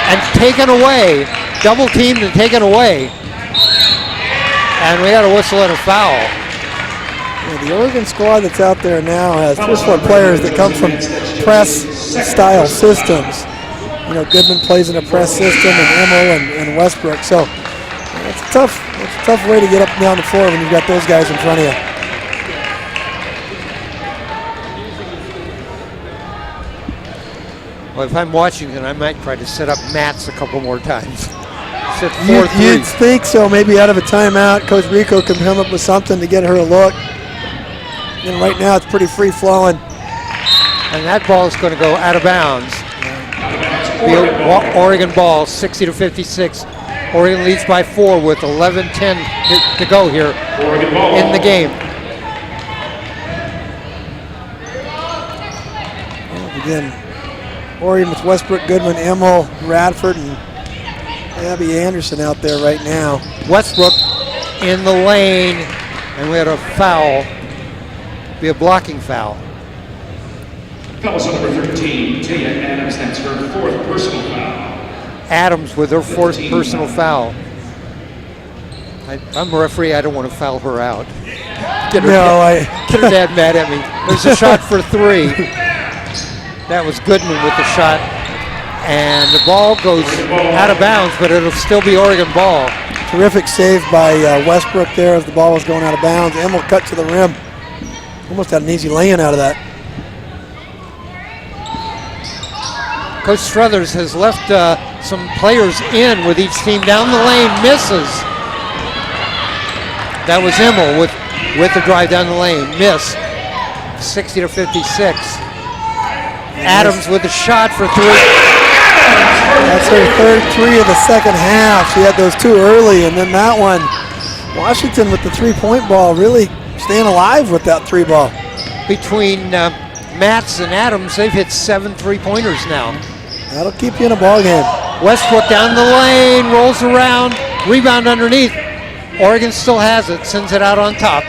And taken away, double teamed and taken away. And we got a whistle and a foul. Yeah, the Oregon squad that's out there now has 4 players that come from press-style systems. You know, Goodman plays in a press system, and Emil and Westbrook. So it's a tough way to get up and down the floor when you've got those guys in front of you. Well, if I'm Washington, I might try to set up Mats a couple more times. You'd think so. Maybe out of a timeout, Coach Rico can come up with something to get her a look. And right now, it's pretty free-flowing. And that ball is going to go out of bounds. Oregon ball, 60-56. Oregon leads by 4 with 11:10 to go here in the game. Well, again, Oregon with Westbrook, Goodman, Emil, Radford, and Abby Anderson out there right now. Westbrook in the lane, and we had a foul. Be a blocking foul. Foul number 13, Tia Adams, that's her 4th personal foul. Adams with her 4th personal foul. I'm a referee, I don't want to foul her out. Get her dad mad at me. There's a shot for 3. That was Goodman with the shot. And the ball goes out of bounds, but it'll still be Oregon ball. Terrific save by Westbrook there as the ball was going out of bounds. Emil cut to the rim. Almost had an easy lay-in out of that. Coach Struthers has left some players in with each team. Down the lane, misses. That was Emil with the drive down the lane. Miss. 60-56. Adams with the shot for 3. That's her third three of the second half. She had those two early, and then that one. Washington with the three-point ball, really staying alive with that three ball. Between Matz and Adams, they've hit 7 3-pointers now. That'll keep you in a ball game. Westbrook down the lane, rolls around, rebound underneath. Oregon still has it, sends it out on top.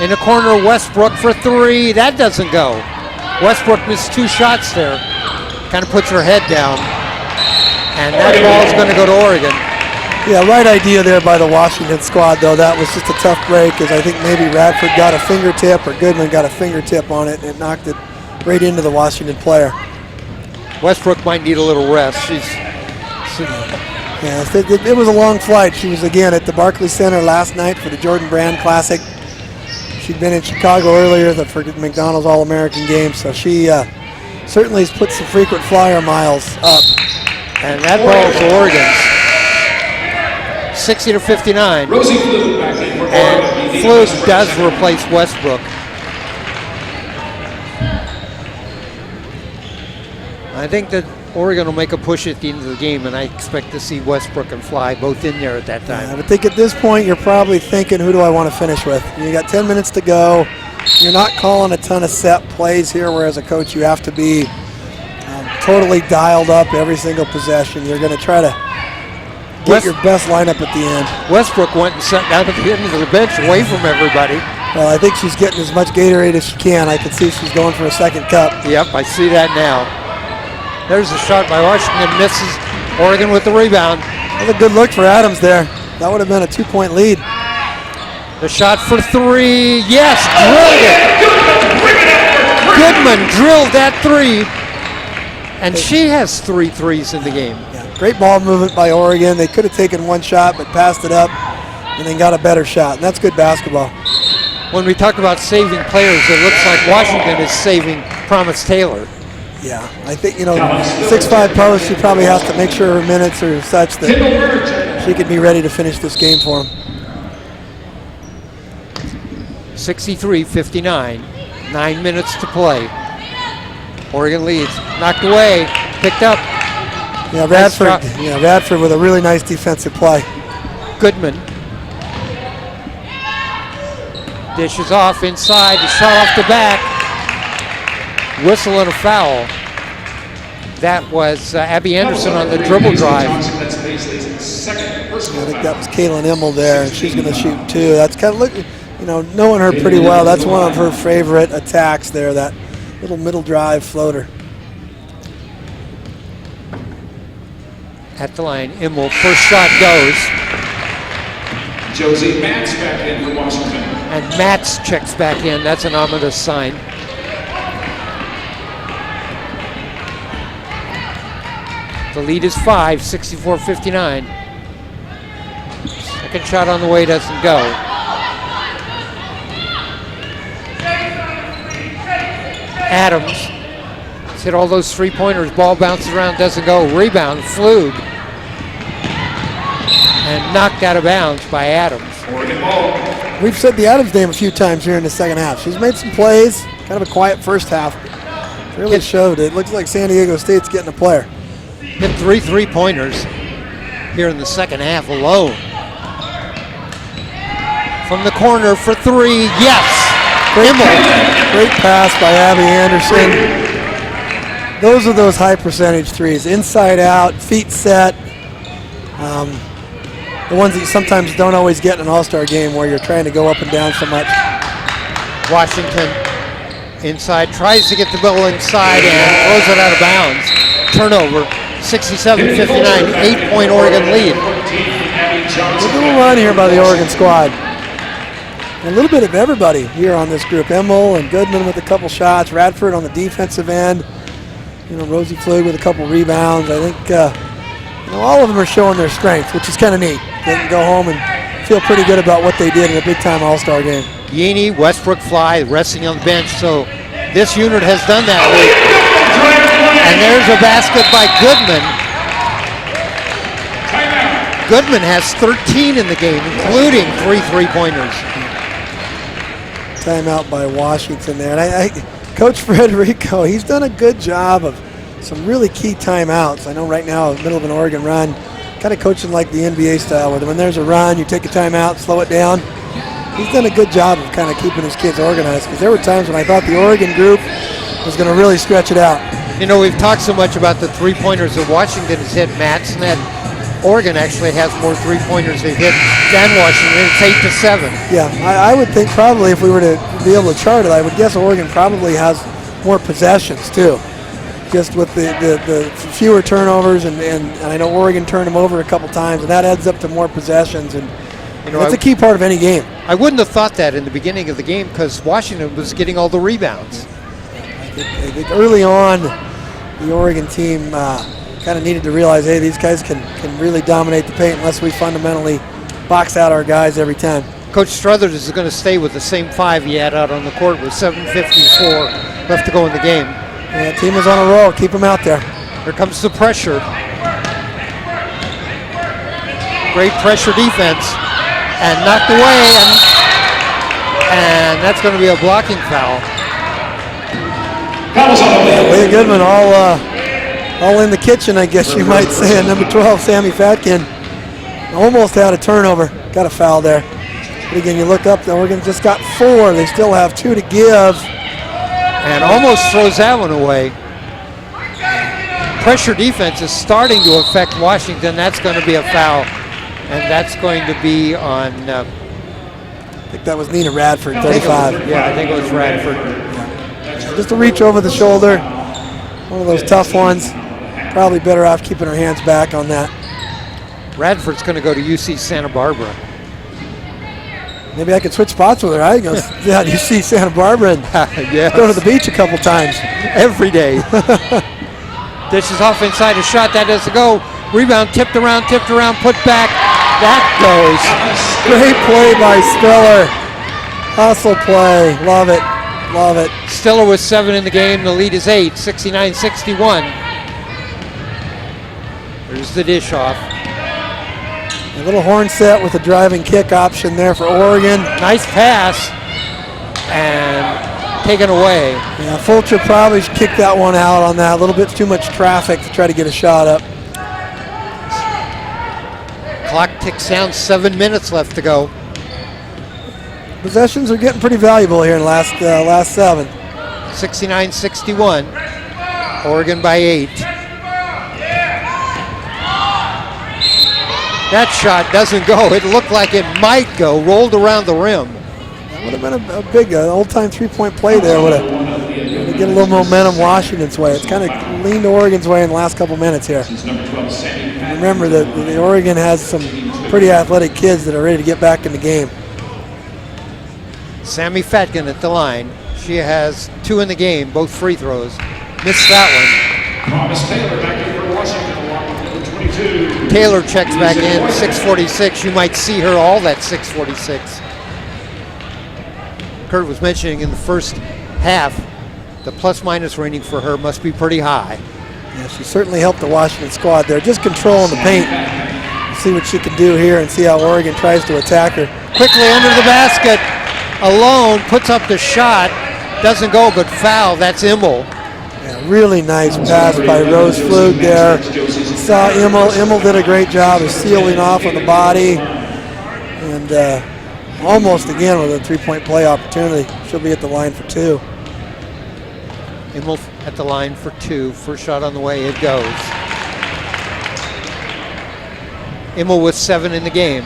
In the corner, Westbrook for three. That doesn't go. Westbrook missed 2 shots there. Kind of puts her head down. And that ball is going to go to Oregon. Yeah, right idea there by the Washington squad, though. That was just a tough break, as I think maybe Radford got a fingertip or Goodman got a fingertip on it, and it knocked it right into the Washington player. Westbrook might need a little rest. Yeah, it was a long flight. She was, again, at the Barclays Center last night for the Jordan Brand Classic. She'd been in Chicago earlier for the McDonald's All-American game, so she certainly has put some frequent flyer miles up. And that ball is Oregon's. 60-59. Rosie Flew back in for And Oregon. Flew does replace Westbrook. I think that Oregon will make a push at the end of the game, and I expect to see Westbrook and Fly both in there at that time. I would think at this point you're probably thinking, who do I want to finish with? You got 10 minutes to go. You're not calling a ton of set plays here, where as a coach you have to be totally dialed up every single possession. You're going to try to get your best lineup at the end. Westbrook went and sat down at the end of the bench away from everybody. Well, I think she's getting as much Gatorade as she can. I can see she's going for a second cup. Yep, I see that now. There's a shot by Washington, misses. Oregon with the rebound. That was a good look for Adams there. That would have been a 2-point lead. The shot for three, yes, drilled it. Goodman drilled that three, and she has 3 threes in the game. Yeah, great ball movement by Oregon. They could have taken one shot, but passed it up and then got a better shot, and that's good basketball. When we talk about saving players, it looks like Washington is saving Promise Taylor. Yeah, I think, 6'5" post, she probably has to make sure her minutes are such that she could be ready to finish this game for them. 63-59, 9 minutes to play. Oregon leads, knocked away, picked up. Yeah, Nice Radford. shot. Yeah, Radford with a really nice defensive play. Goodman dishes off inside, the shot off the back. Whistle and a foul. That was Abby Anderson on the dribble drive. That's Paisley's second personal I think foul. that was Kaylin Immel there, and she's going to shoot 2. That's kind of knowing her pretty well. That's one of her favorite attacks there. That little middle drive floater. At the line, Immel, first shot goes, Josie Matz back in for Washington. and Matz checks back in. That's an ominous sign. The lead is 5, 64-59. Second shot on the way doesn't go. Adams has hit all those 3-pointers. Ball bounces around, doesn't go. Rebound, Flug. And knocked out of bounds by Adams. Oregon ball. We've said the Adams name a few times here in the second half. She's made some plays, kind of a quiet first half. Really showed. It looks like San Diego State's getting a player. Hit 3 3-pointers here in the second half alone. From the corner for 3, yes! Great pass by Abby Anderson. Those are those high percentage threes. Inside out, feet set. The ones that you sometimes don't always get in an all-star game where you're trying to go up and down so much. Washington inside, tries to get the ball inside and throws it out of bounds. Turnover, 67-59, 8-point Oregon lead. Good little run here by the Oregon squad. A little bit of everybody here on this group. Immel and Goodman with a couple shots. Radford on the defensive end. Rosie Flug with a couple rebounds. I think all of them are showing their strength, which is kind of neat. They can go home and feel pretty good about what they did in a big-time all-star game. Yeaney, Westbrook, Fly resting on the bench, so this unit has done that week. And there's a basket by Goodman. Goodman has 13 in the game, including 3 3-pointers. Timeout by Washington there. And Coach Federico, he's done a good job of some really key timeouts. I know right now, in the middle of an Oregon run, kind of coaching like the NBA style, where when there's a run, you take a timeout, slow it down. He's done a good job of kind of keeping his kids organized, because there were times when I thought the Oregon group was going to really stretch it out. You know, we've talked so much about the three-pointers that Washington has hit, Matt's, and that Oregon actually has more three-pointers they've hit than Washington. It's 8-7. Yeah, I would think probably if we were to be able to chart it, I would guess Oregon probably has more possessions too. Just with the fewer turnovers, and I know Oregon turned them over a couple times, and that adds up to more possessions, and you know, that's a key part of any game. I wouldn't have thought that in the beginning of the game, because Washington was getting all the rebounds. I think early on, the Oregon team kind of needed to realize, hey, these guys can really dominate the paint unless we fundamentally box out our guys every time. Coach Struthers is going to stay with the same 5 he had out on the court with 7:54 left to go in the game. Yeah, team is on a roll. Keep them out there. Here comes the pressure. Great pressure defense. And knocked away. And that's going to be a blocking foul. Leah Goodman all in the kitchen, I guess you might say. And number 12, Sammy Fatkin, almost had a turnover. Got a foul there. But again, you look up, Oregon just got 4. They still have 2 to give. And almost throws that one away. Pressure defense is starting to affect Washington. That's going to be a foul. And that's going to be on... I think that was Nina Radford, 35. Yeah, I think it was Radford. Just a reach over the shoulder. One of those tough ones. Probably better off keeping her hands back on that. Radford's going to go to UC Santa Barbara. Maybe I could switch spots with her. I go down to UC Santa Barbara and yes. Go to the beach a couple times. Every day. Dishes off inside, a shot. That doesn't go. Rebound tipped around, put back. That goes. Great play by Stiller. Hustle play. Love it. Love it. Stiller with 7 in the game. The lead is 8, 69-61. There's the dish off. A little horn set with a driving kick option there for Oregon. Nice pass. And taken away. Yeah, Fulcher probably kicked that one out on that. A little bit too much traffic to try to get a shot up. Clock ticks down, 7 minutes left to go. Possessions are getting pretty valuable here in the last 7. 69-61. Oregon by 8. That shot doesn't go. It looked like it might go. Rolled around the rim. That would have been a big old-time three-point play there. Would have get a little momentum Washington's way. It's kind of leaned Oregon's way in the last couple minutes here. Remember that the Oregon has some pretty athletic kids that are ready to get back in the game. Sammy Fatkin at the line. She has 2 in the game, both free throws. Missed that one. Miss Taylor back in for Washington along with number 22. Taylor checks back in, 6:46. You might see her all that 6:46. Kurt was mentioning in the first half, the plus-minus rating for her must be pretty high. Yeah, she certainly helped the Washington squad there. Just controlling the paint. See what she can do here and see how Oregon tries to attack her. Quickly under the basket. Alone, puts up the shot. Doesn't go, but foul. That's Immel. Yeah, really nice pass by Rose Flug there. Saw Immel. Immel did a great job of sealing off on the body. And almost again with a three-point play opportunity. She'll be at the line for 2. Immel at the line for 2. First shot on the way. It goes. Immel with 7 in the game.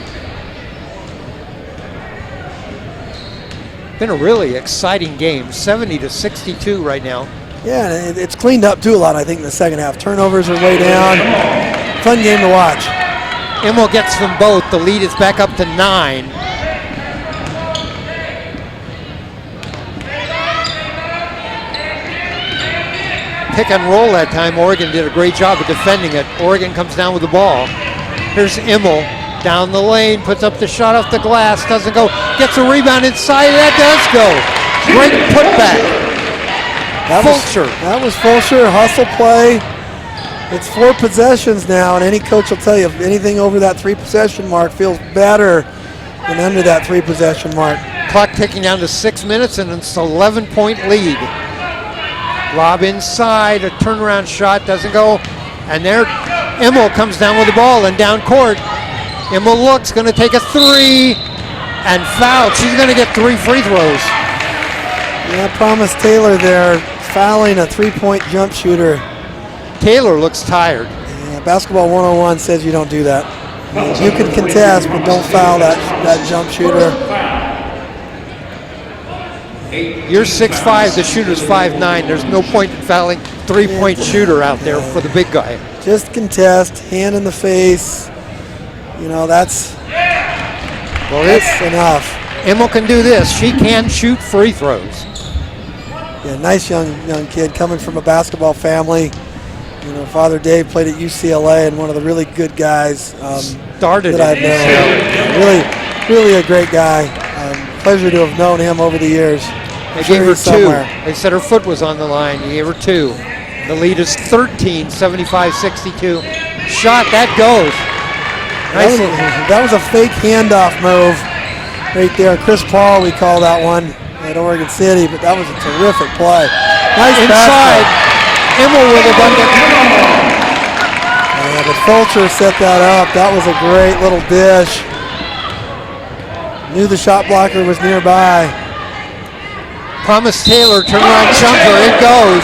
Been a really exciting game. 70-62 right now. Yeah, and it's cleaned up too a lot, I think, in the second half. Turnovers are way down. Fun game to watch. Immel gets them both. The lead is back up to 9. Pick and roll that time. Oregon did a great job of defending it. Oregon comes down with the ball. Here's Immel down the lane, puts up the shot off the glass, doesn't go, gets a rebound inside, that does go. Great putback. Fulcher. That was Fulcher, hustle play. It's 4 possessions now, and any coach will tell you if anything over that 3 possession mark feels better than under that 3 possession mark. Clock ticking down to 6 minutes, and it's an 11-point lead. Lob inside, a turnaround shot, doesn't go. And there, Immel comes down with the ball and down court. Immel looks, gonna take a three, and fouled. She's gonna get 3 free throws. Yeah, Promise Taylor there, fouling a three-point jump shooter. Taylor looks tired. Yeah, Basketball 101 says you don't do that. You can contest, but don't foul that jump shooter. You're 6'5", the shooter's 5'9". There's no point in fouling 3-point shooter out there for the big guy. Just contest, hand in the face. You know, that's enough. Immel can do this. She can shoot free throws. Yeah, nice young kid coming from a basketball family. You know, Father Dave played at UCLA and one of the really good guys Started that I've known. Really a great guy. Pleasure to have known him over the years. They gave her 2. They said her foot was on the line. He gave her 2. The lead is 13, 75-62. Shot, that goes. Nice. That was a fake handoff move right there. Chris Paul, we call that one at Oregon City, but that was a terrific play. Nice inside. Immel with a bucket. Yeah, but Fulcher set that up. That was a great little dish. Knew the shot blocker was nearby. Promise Taylor, turnaround jumper, it goes.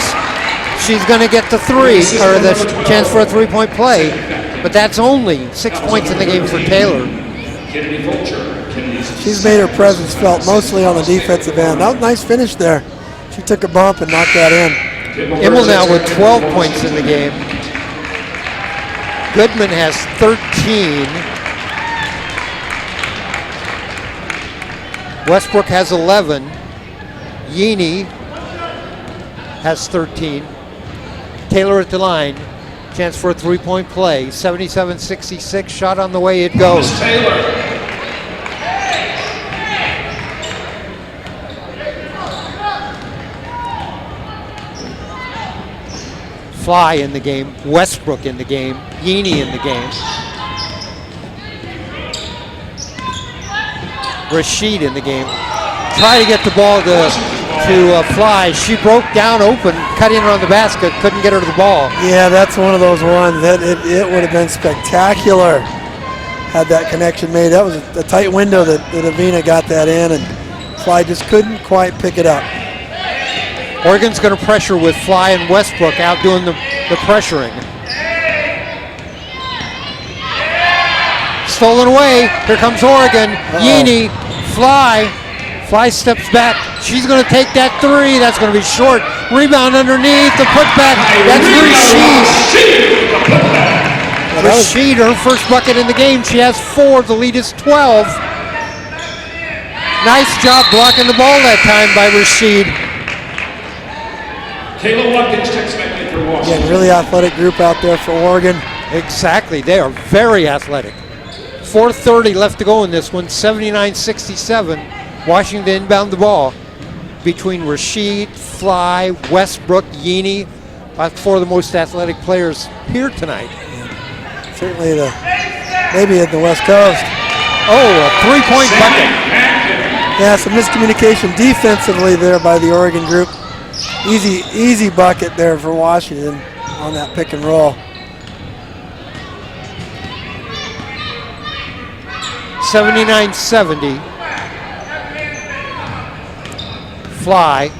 She's going to get the 3, or the chance for a 3-point play, but that's only 6 points in the game for Taylor. She's made her presence felt mostly on the defensive end. That was a nice finish there. She took a bump and knocked that in. Immel now with 12 points in the game. Goodman has 13. Westbrook has 11. Yeaney has 13. Taylor at the line. Chance for a 3-point play. 77-66. Shot on the way. It goes. Taylor. Fly in the game. Westbrook in the game. Yeaney in the game. Rashid in the game. Try to get the ball to Fly. She broke down open, cut in on the basket, couldn't get her to the ball. Yeah, that's one of those ones that it would have been spectacular had that connection made. That was a tight window that Avina got that in, and Fly just couldn't quite pick it up. Oregon's going to pressure with Fly and Westbrook out doing the pressuring. Stolen away. Here comes Oregon. Yeaney, Fly. Fly steps back. She's going to take that 3. That's going to be short. Rebound underneath. The putback. That's Rashid. Rashid, her first bucket in the game. She has 4. The lead is 12. Nice job blocking the ball that time by Rashid. Kayla Watkins checks back in for Washington. Again, really athletic group out there for Oregon. Exactly. They are very athletic. 4:30 left to go in this one. 79-67. Washington inbound the ball between Rashid, Fly, Westbrook, Yeaney. 4 of the most athletic players here tonight. Yeah. Certainly maybe at the West Coast. Oh, a 3-point bucket. Yeah, some miscommunication defensively there by the Oregon group. Easy bucket there for Washington on that pick and roll. 79-70. Fly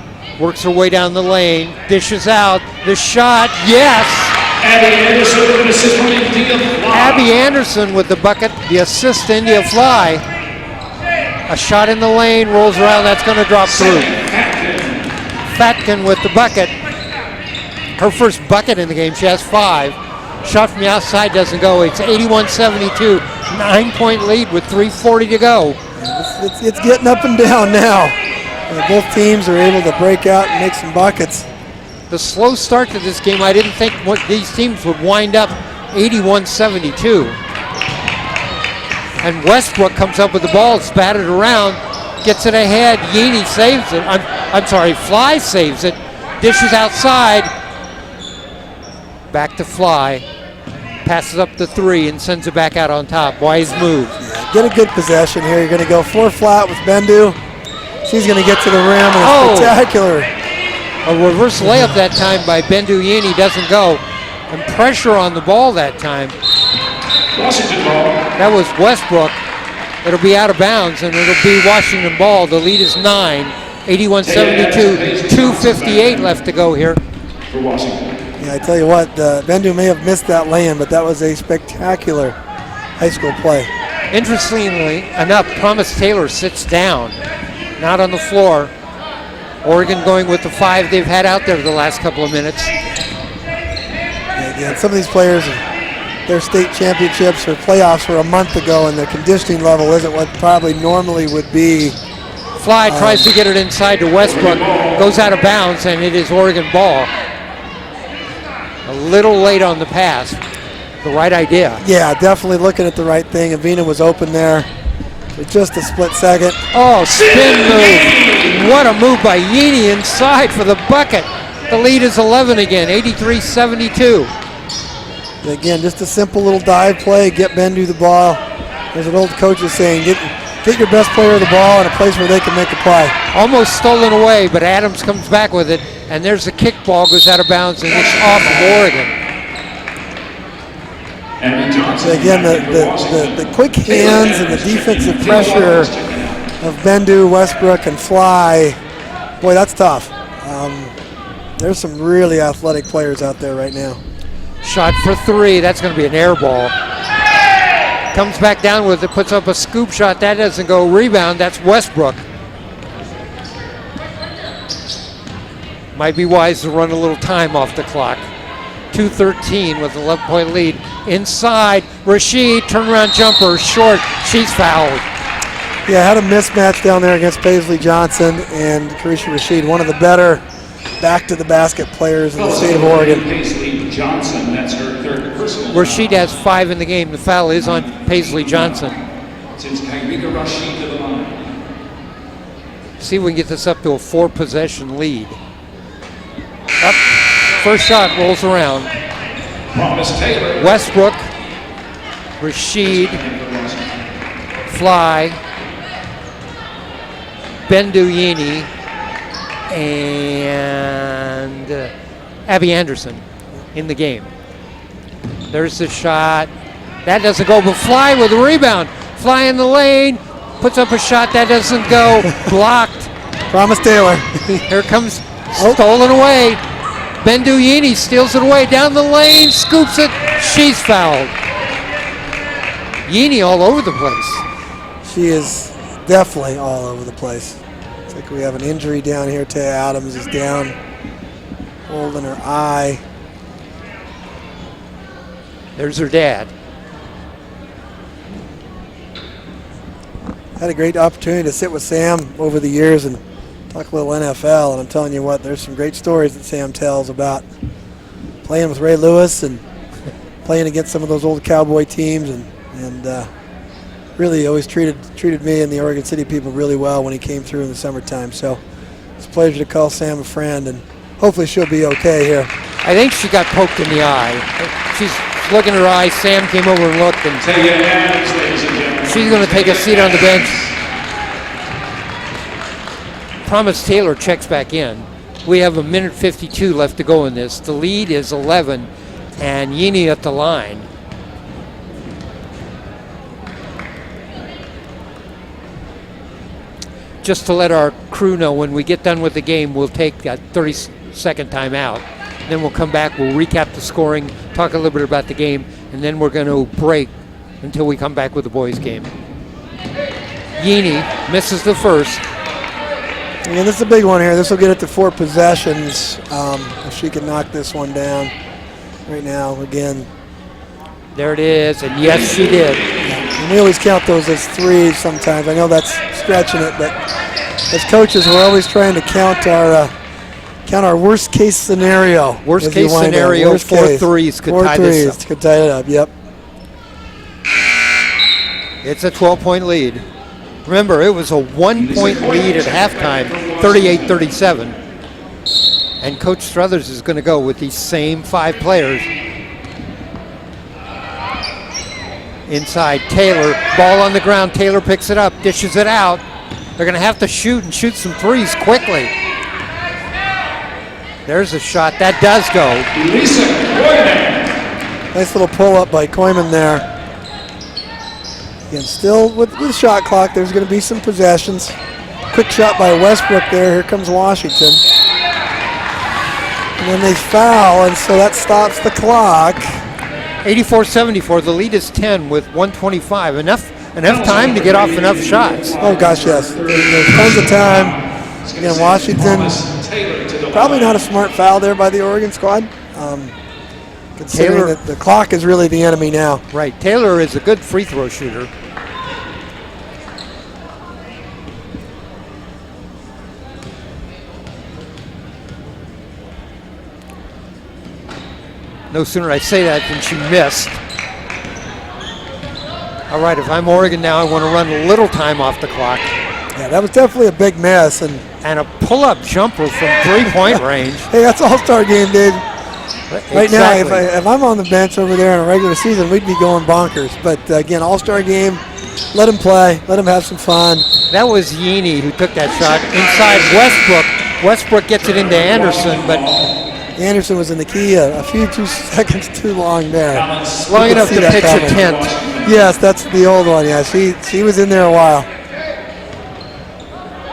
works her way down the lane, dishes out, the shot, yes! Abby Anderson with an assist from India Fly. Abby Anderson with the bucket, the assist to India Fly. A shot in the lane, rolls around, that's going to drop through. Fatkin with the bucket. Her first bucket in the game, she has 5. Shot from the outside doesn't go. It's 81-72, 9-point lead with 3:40 to go. It's getting up and down now. Both teams are able to break out and make some buckets. The slow start to this game, I didn't think these teams would wind up 81-72. And Westbrook comes up with the ball, it's batted around, gets it ahead, Yeaney saves it. I'm sorry, Fly saves it, dishes outside, back to Fly, passes up the 3 and sends it back out on top. Wise move. Yeah, get a good possession here. You're going to go 4 flat with Bendu. She's going to get to the rim and a spectacular A reverse layup that time by Benduyini doesn't go. And pressure on the ball that time. Washington ball. That was Westbrook. It'll be out of bounds, and it'll be Washington ball. The lead is 9, 81-72, 2:58 left to go here. For Washington. Yeah, I tell you what, Bendu may have missed that lay-in, but that was a spectacular high school play. Interestingly enough, Promise Taylor sits down, not on the floor. Oregon going with the 5 they've had out there the last couple of minutes. Yeah, again, some of these players, their state championships or playoffs were a month ago, and their conditioning level isn't what probably normally would be. Fly tries to get it inside to Westbrook, goes out of bounds, and it is Oregon ball. A little late on the pass. The right idea. Yeah, definitely looking at the right thing. Avina was open there for just a split second. Oh, spin move. What a move by Yini inside for the bucket. The lead is 11 again, 83-72. Again, just a simple little dive play, get Bendu the ball. As an old coach is saying, get your best player the ball in a place where they can make a play. Almost stolen away, but Adams comes back with it, and there's the kick ball, goes out of bounds, and it's off of Oregon. So again, the quick hands and the defensive pressure of Bendu, Westbrook, and Fly, boy, that's tough. There's some really athletic players out there right now. Shot for 3, that's going to be an air ball. Comes back down with it, puts up a scoop shot, that doesn't go. Rebound, that's Westbrook. Might be wise to run a little time off the clock. 2:13 with an 11-point lead. Inside, Rashid, turnaround jumper, short, she's fouled. Yeah, had a mismatch down there against Paisley Johnson and Carisha Rashid, one of the better back-to-the-basket players in the state of Oregon. Paisley Johnson, that's her third personal. Rashid has 5 in the game. The foul is on Paisley Johnson. Since Kairika Rashid to the line. See if we can get this up to a 4-possession lead. Up, first shot rolls around. Promise Taylor. Westbrook, Rashid, Fly, Benduyini, and Abby Anderson in the game. There's the shot. That doesn't go, but Fly with a rebound. Fly in the lane, puts up a shot. That doesn't go. Blocked. Promise Taylor. Here comes stolen away. Benduyini steals it away down the lane, scoops it. She's fouled. Yini all over the place. She is definitely all over the place. Looks like we have an injury down here. Taya Adams is down, holding her eye. There's her dad. Had a great opportunity to sit with Sam over the years and talk a little NFL, and I'm telling you what, there's some great stories that Sam tells about playing with Ray Lewis and playing against some of those old Cowboy teams, and really always treated me and the Oregon City people really well when he came through in the summertime. So it's a pleasure to call Sam a friend, and hopefully she'll be okay here. I think she got poked in the eye. She's looking at her eye. Sam came over and looked, and she's going to take a seat on the bench. Promise Taylor checks back in. We have 1:52 left to go in this. The lead is 11, and Yini at the line. Just to let our crew know, when we get done with the game, we'll take a 30-second timeout. Then we'll come back, we'll recap the scoring, talk a little bit about the game, and then we're going to break until we come back with the boys' game. Yini misses the first. And this is a big one here. This will get it to 4 possessions if she can knock this one down right now. Again, there it is, and yes, she did. And we always count those as 3s sometimes. I know that's stretching it, but as coaches, we're always trying to count our worst case scenario. Worst case scenario, worst 4 case. threes could 4 tie threes this up. could tie it up, yep. It's a 12-point lead. Remember, it was a 1-point lead at halftime, 38-37. And Coach Struthers is going to go with these same 5 players. Inside, Taylor, ball on the ground. Taylor picks it up, dishes it out. They're going to have to shoot some threes quickly. There's a shot. That does go. Lisa Boyman. Nice little pull up by Koyman there. Again, still with shot clock, there's going to be some possessions. Quick shot by Westbrook there. Here comes Washington. And then they foul, and so that stops the clock. 84-74. The lead is 10 with 125. Enough time to get off enough shots. Oh gosh, yes. There's tons of time. Again, Washington, probably not a smart foul there by the Oregon squad. Considering Taylor, that the clock is really the enemy now. Right. Taylor is a good free throw shooter. No sooner I say that than she missed. All right, if I'm Oregon now, I want to run a little time off the clock. Yeah, that was definitely a big miss. And a pull-up jumper from three-point range. Hey, that's All-Star game, Dave. Right now, Exactly. if I'm on the bench over there in a regular season, we'd be going bonkers. But again, All-Star game, let him play, let him have some fun. That was Yeaney who took that shot inside Westbrook. Westbrook gets it into Anderson, but Anderson was in the key a few 2 seconds too long there. long enough to pitch a tent. Yes, that's the old one. Yeah, she was in there a while.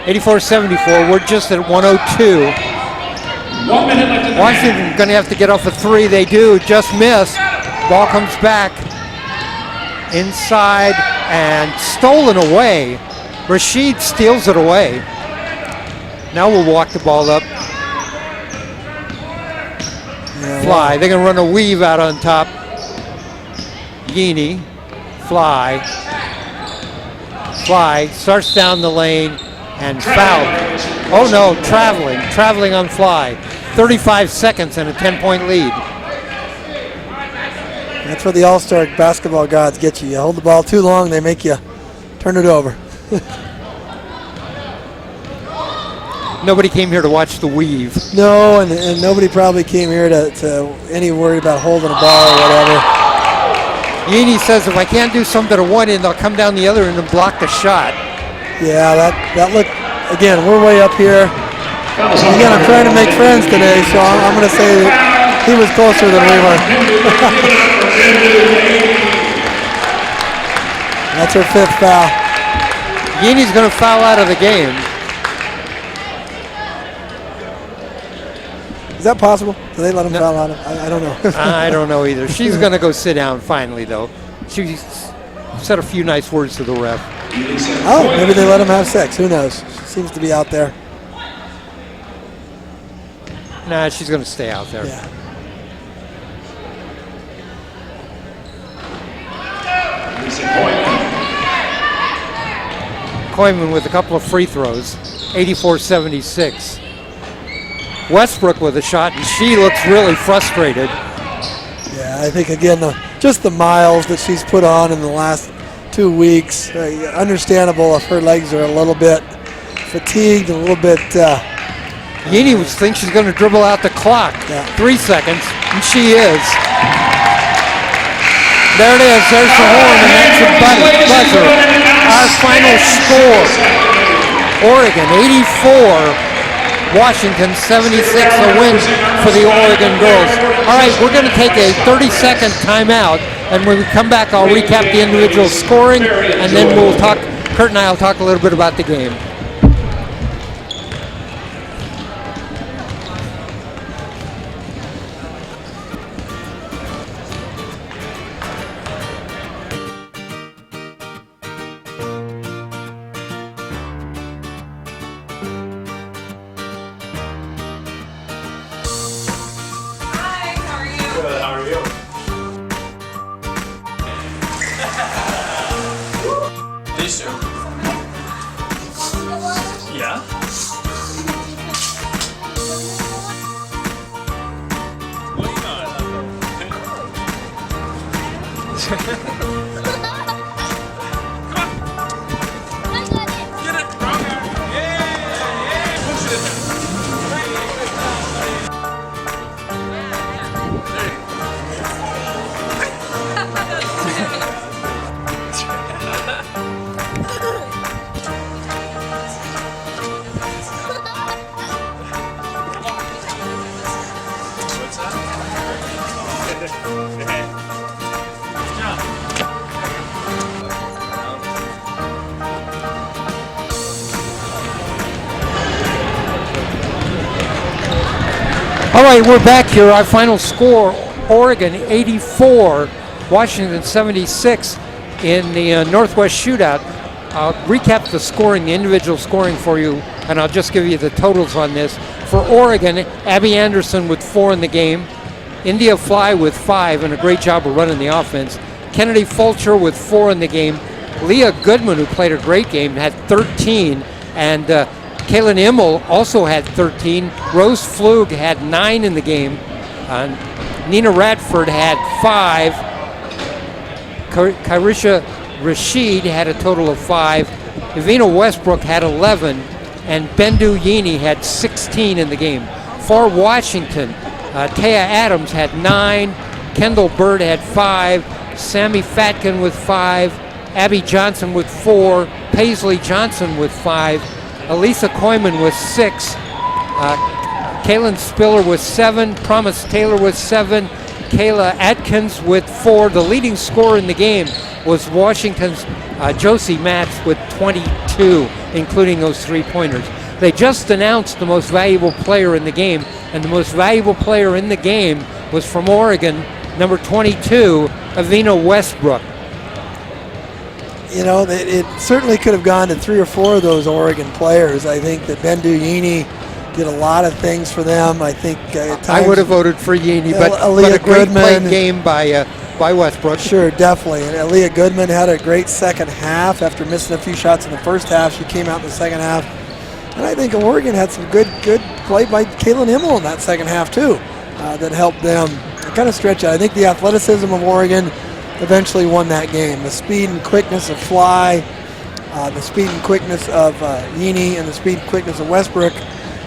84-74. We're just at 102. 1 minute left in the Washington going to have to get off a three. They do. Just miss. Ball comes back inside and stolen away. Rashid steals it away. Now we'll walk the ball up. Yeah, Fly. They're going to run a weave out on top. Yeaney. Fly. Fly. Starts down the lane and foul. Oh no, traveling on Fly. 35 seconds and a 10-point lead. That's where the All-Star basketball gods get you. You hold the ball too long, they make you turn it over. Nobody came here to watch the weave. No, and nobody probably came here to any worry about holding a ball or whatever. Yeaney says if I can't do something at one end, I'll come down the other end and block the shot. Yeah, that looked, again, we're way up here. Again, I'm trying to make friends today, so I'm going to say that he was closer than we were. That's her 5th foul. Yeaney's going to foul out of the game. Is that possible? Do they let him foul out of? I don't know. I don't know either. She's going to go sit down finally, though. She said a few nice words to the ref. Oh, maybe they let him have sex. Who knows? She seems to be out there. Nah, she's going to stay out there. Yeah. Koyman with a couple of free throws. 84-76. Westbrook with a shot, and she looks really frustrated. Yeah, I think, again, just the miles that she's put on in the last 2 weeks. Understandable if her legs are a little bit fatigued, a little bit. Yeaney thinks she's going to dribble out the clock. Yeah. 3 seconds, and she is. There it is. There's the horn, and that's a buzzer. Our final score: Oregon 84. Washington 76, a win for the Oregon girls. All right, we're going to take a 30-second timeout, and when we come back, I'll recap the individual scoring, and then we'll talk. Kurt and I will talk a little bit about the game. All right, we're back here. Our final score, Oregon 84, Washington 76 in the Northwest Shootout. I'll recap the scoring, the individual scoring for you, and I'll just give you the totals on this. For Oregon, Abby Anderson with 4 in the game, India Fly with 5, and a great job of running the offense. Kennedy Fulcher with 4 in the game. Leah Goodman, who played a great game, had 13, and Kaylin Immel also had 13. Rose Flug had 9 in the game. Nina Radford had 5. Kyrisha Rashid had a total of 5. Evina Westbrook had 11. And Bendu Yini had 16 in the game. For Washington, Taya Adams had 9. Kendall Bird had 5. Sammy Fatkin with 5. Abby Johnson with 4. Paisley Johnson with 5. Elisa Koyman with 6. Kaylin Spiller with 7. Promise Taylor with 7. Kayla Atkins with 4. The leading scorer in the game was Washington's Josie Matz with 22, including those 3-pointers. They just announced the most valuable player in the game, and the most valuable player in the game was from Oregon, number 22, Evina Westbrook. You know, it certainly could have gone to 3 or 4 of those Oregon players. I think that Bendu Yini did a lot of things for them. I think at times I would have voted for Yini, but a great play game by Westbrook. Sure, definitely. And Aaliyah Goodman had a great second half after missing a few shots in the first half. She came out in the second half. And I think Oregon had some good play by Kaylin Immel in that second half too, that helped them kind of stretch out. I think the athleticism of Oregon eventually won that game. The speed and quickness of Fly, the speed and quickness of Yini, and the speed and quickness of Westbrook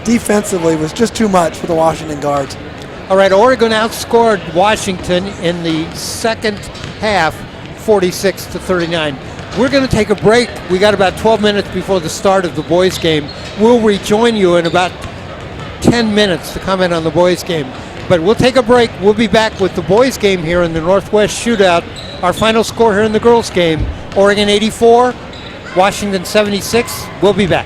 defensively was just too much for the Washington guards. All right, Oregon outscored Washington in the second half, 46-39. We're going to take a break. We got about 12 minutes before the start of the boys' game. We'll rejoin you in about 10 minutes to comment on the boys' game. But we'll take a break. We'll be back with the boys' game here in the Northwest Shootout. Our final score here in the girls' game, Oregon 84, Washington 76. We'll be back.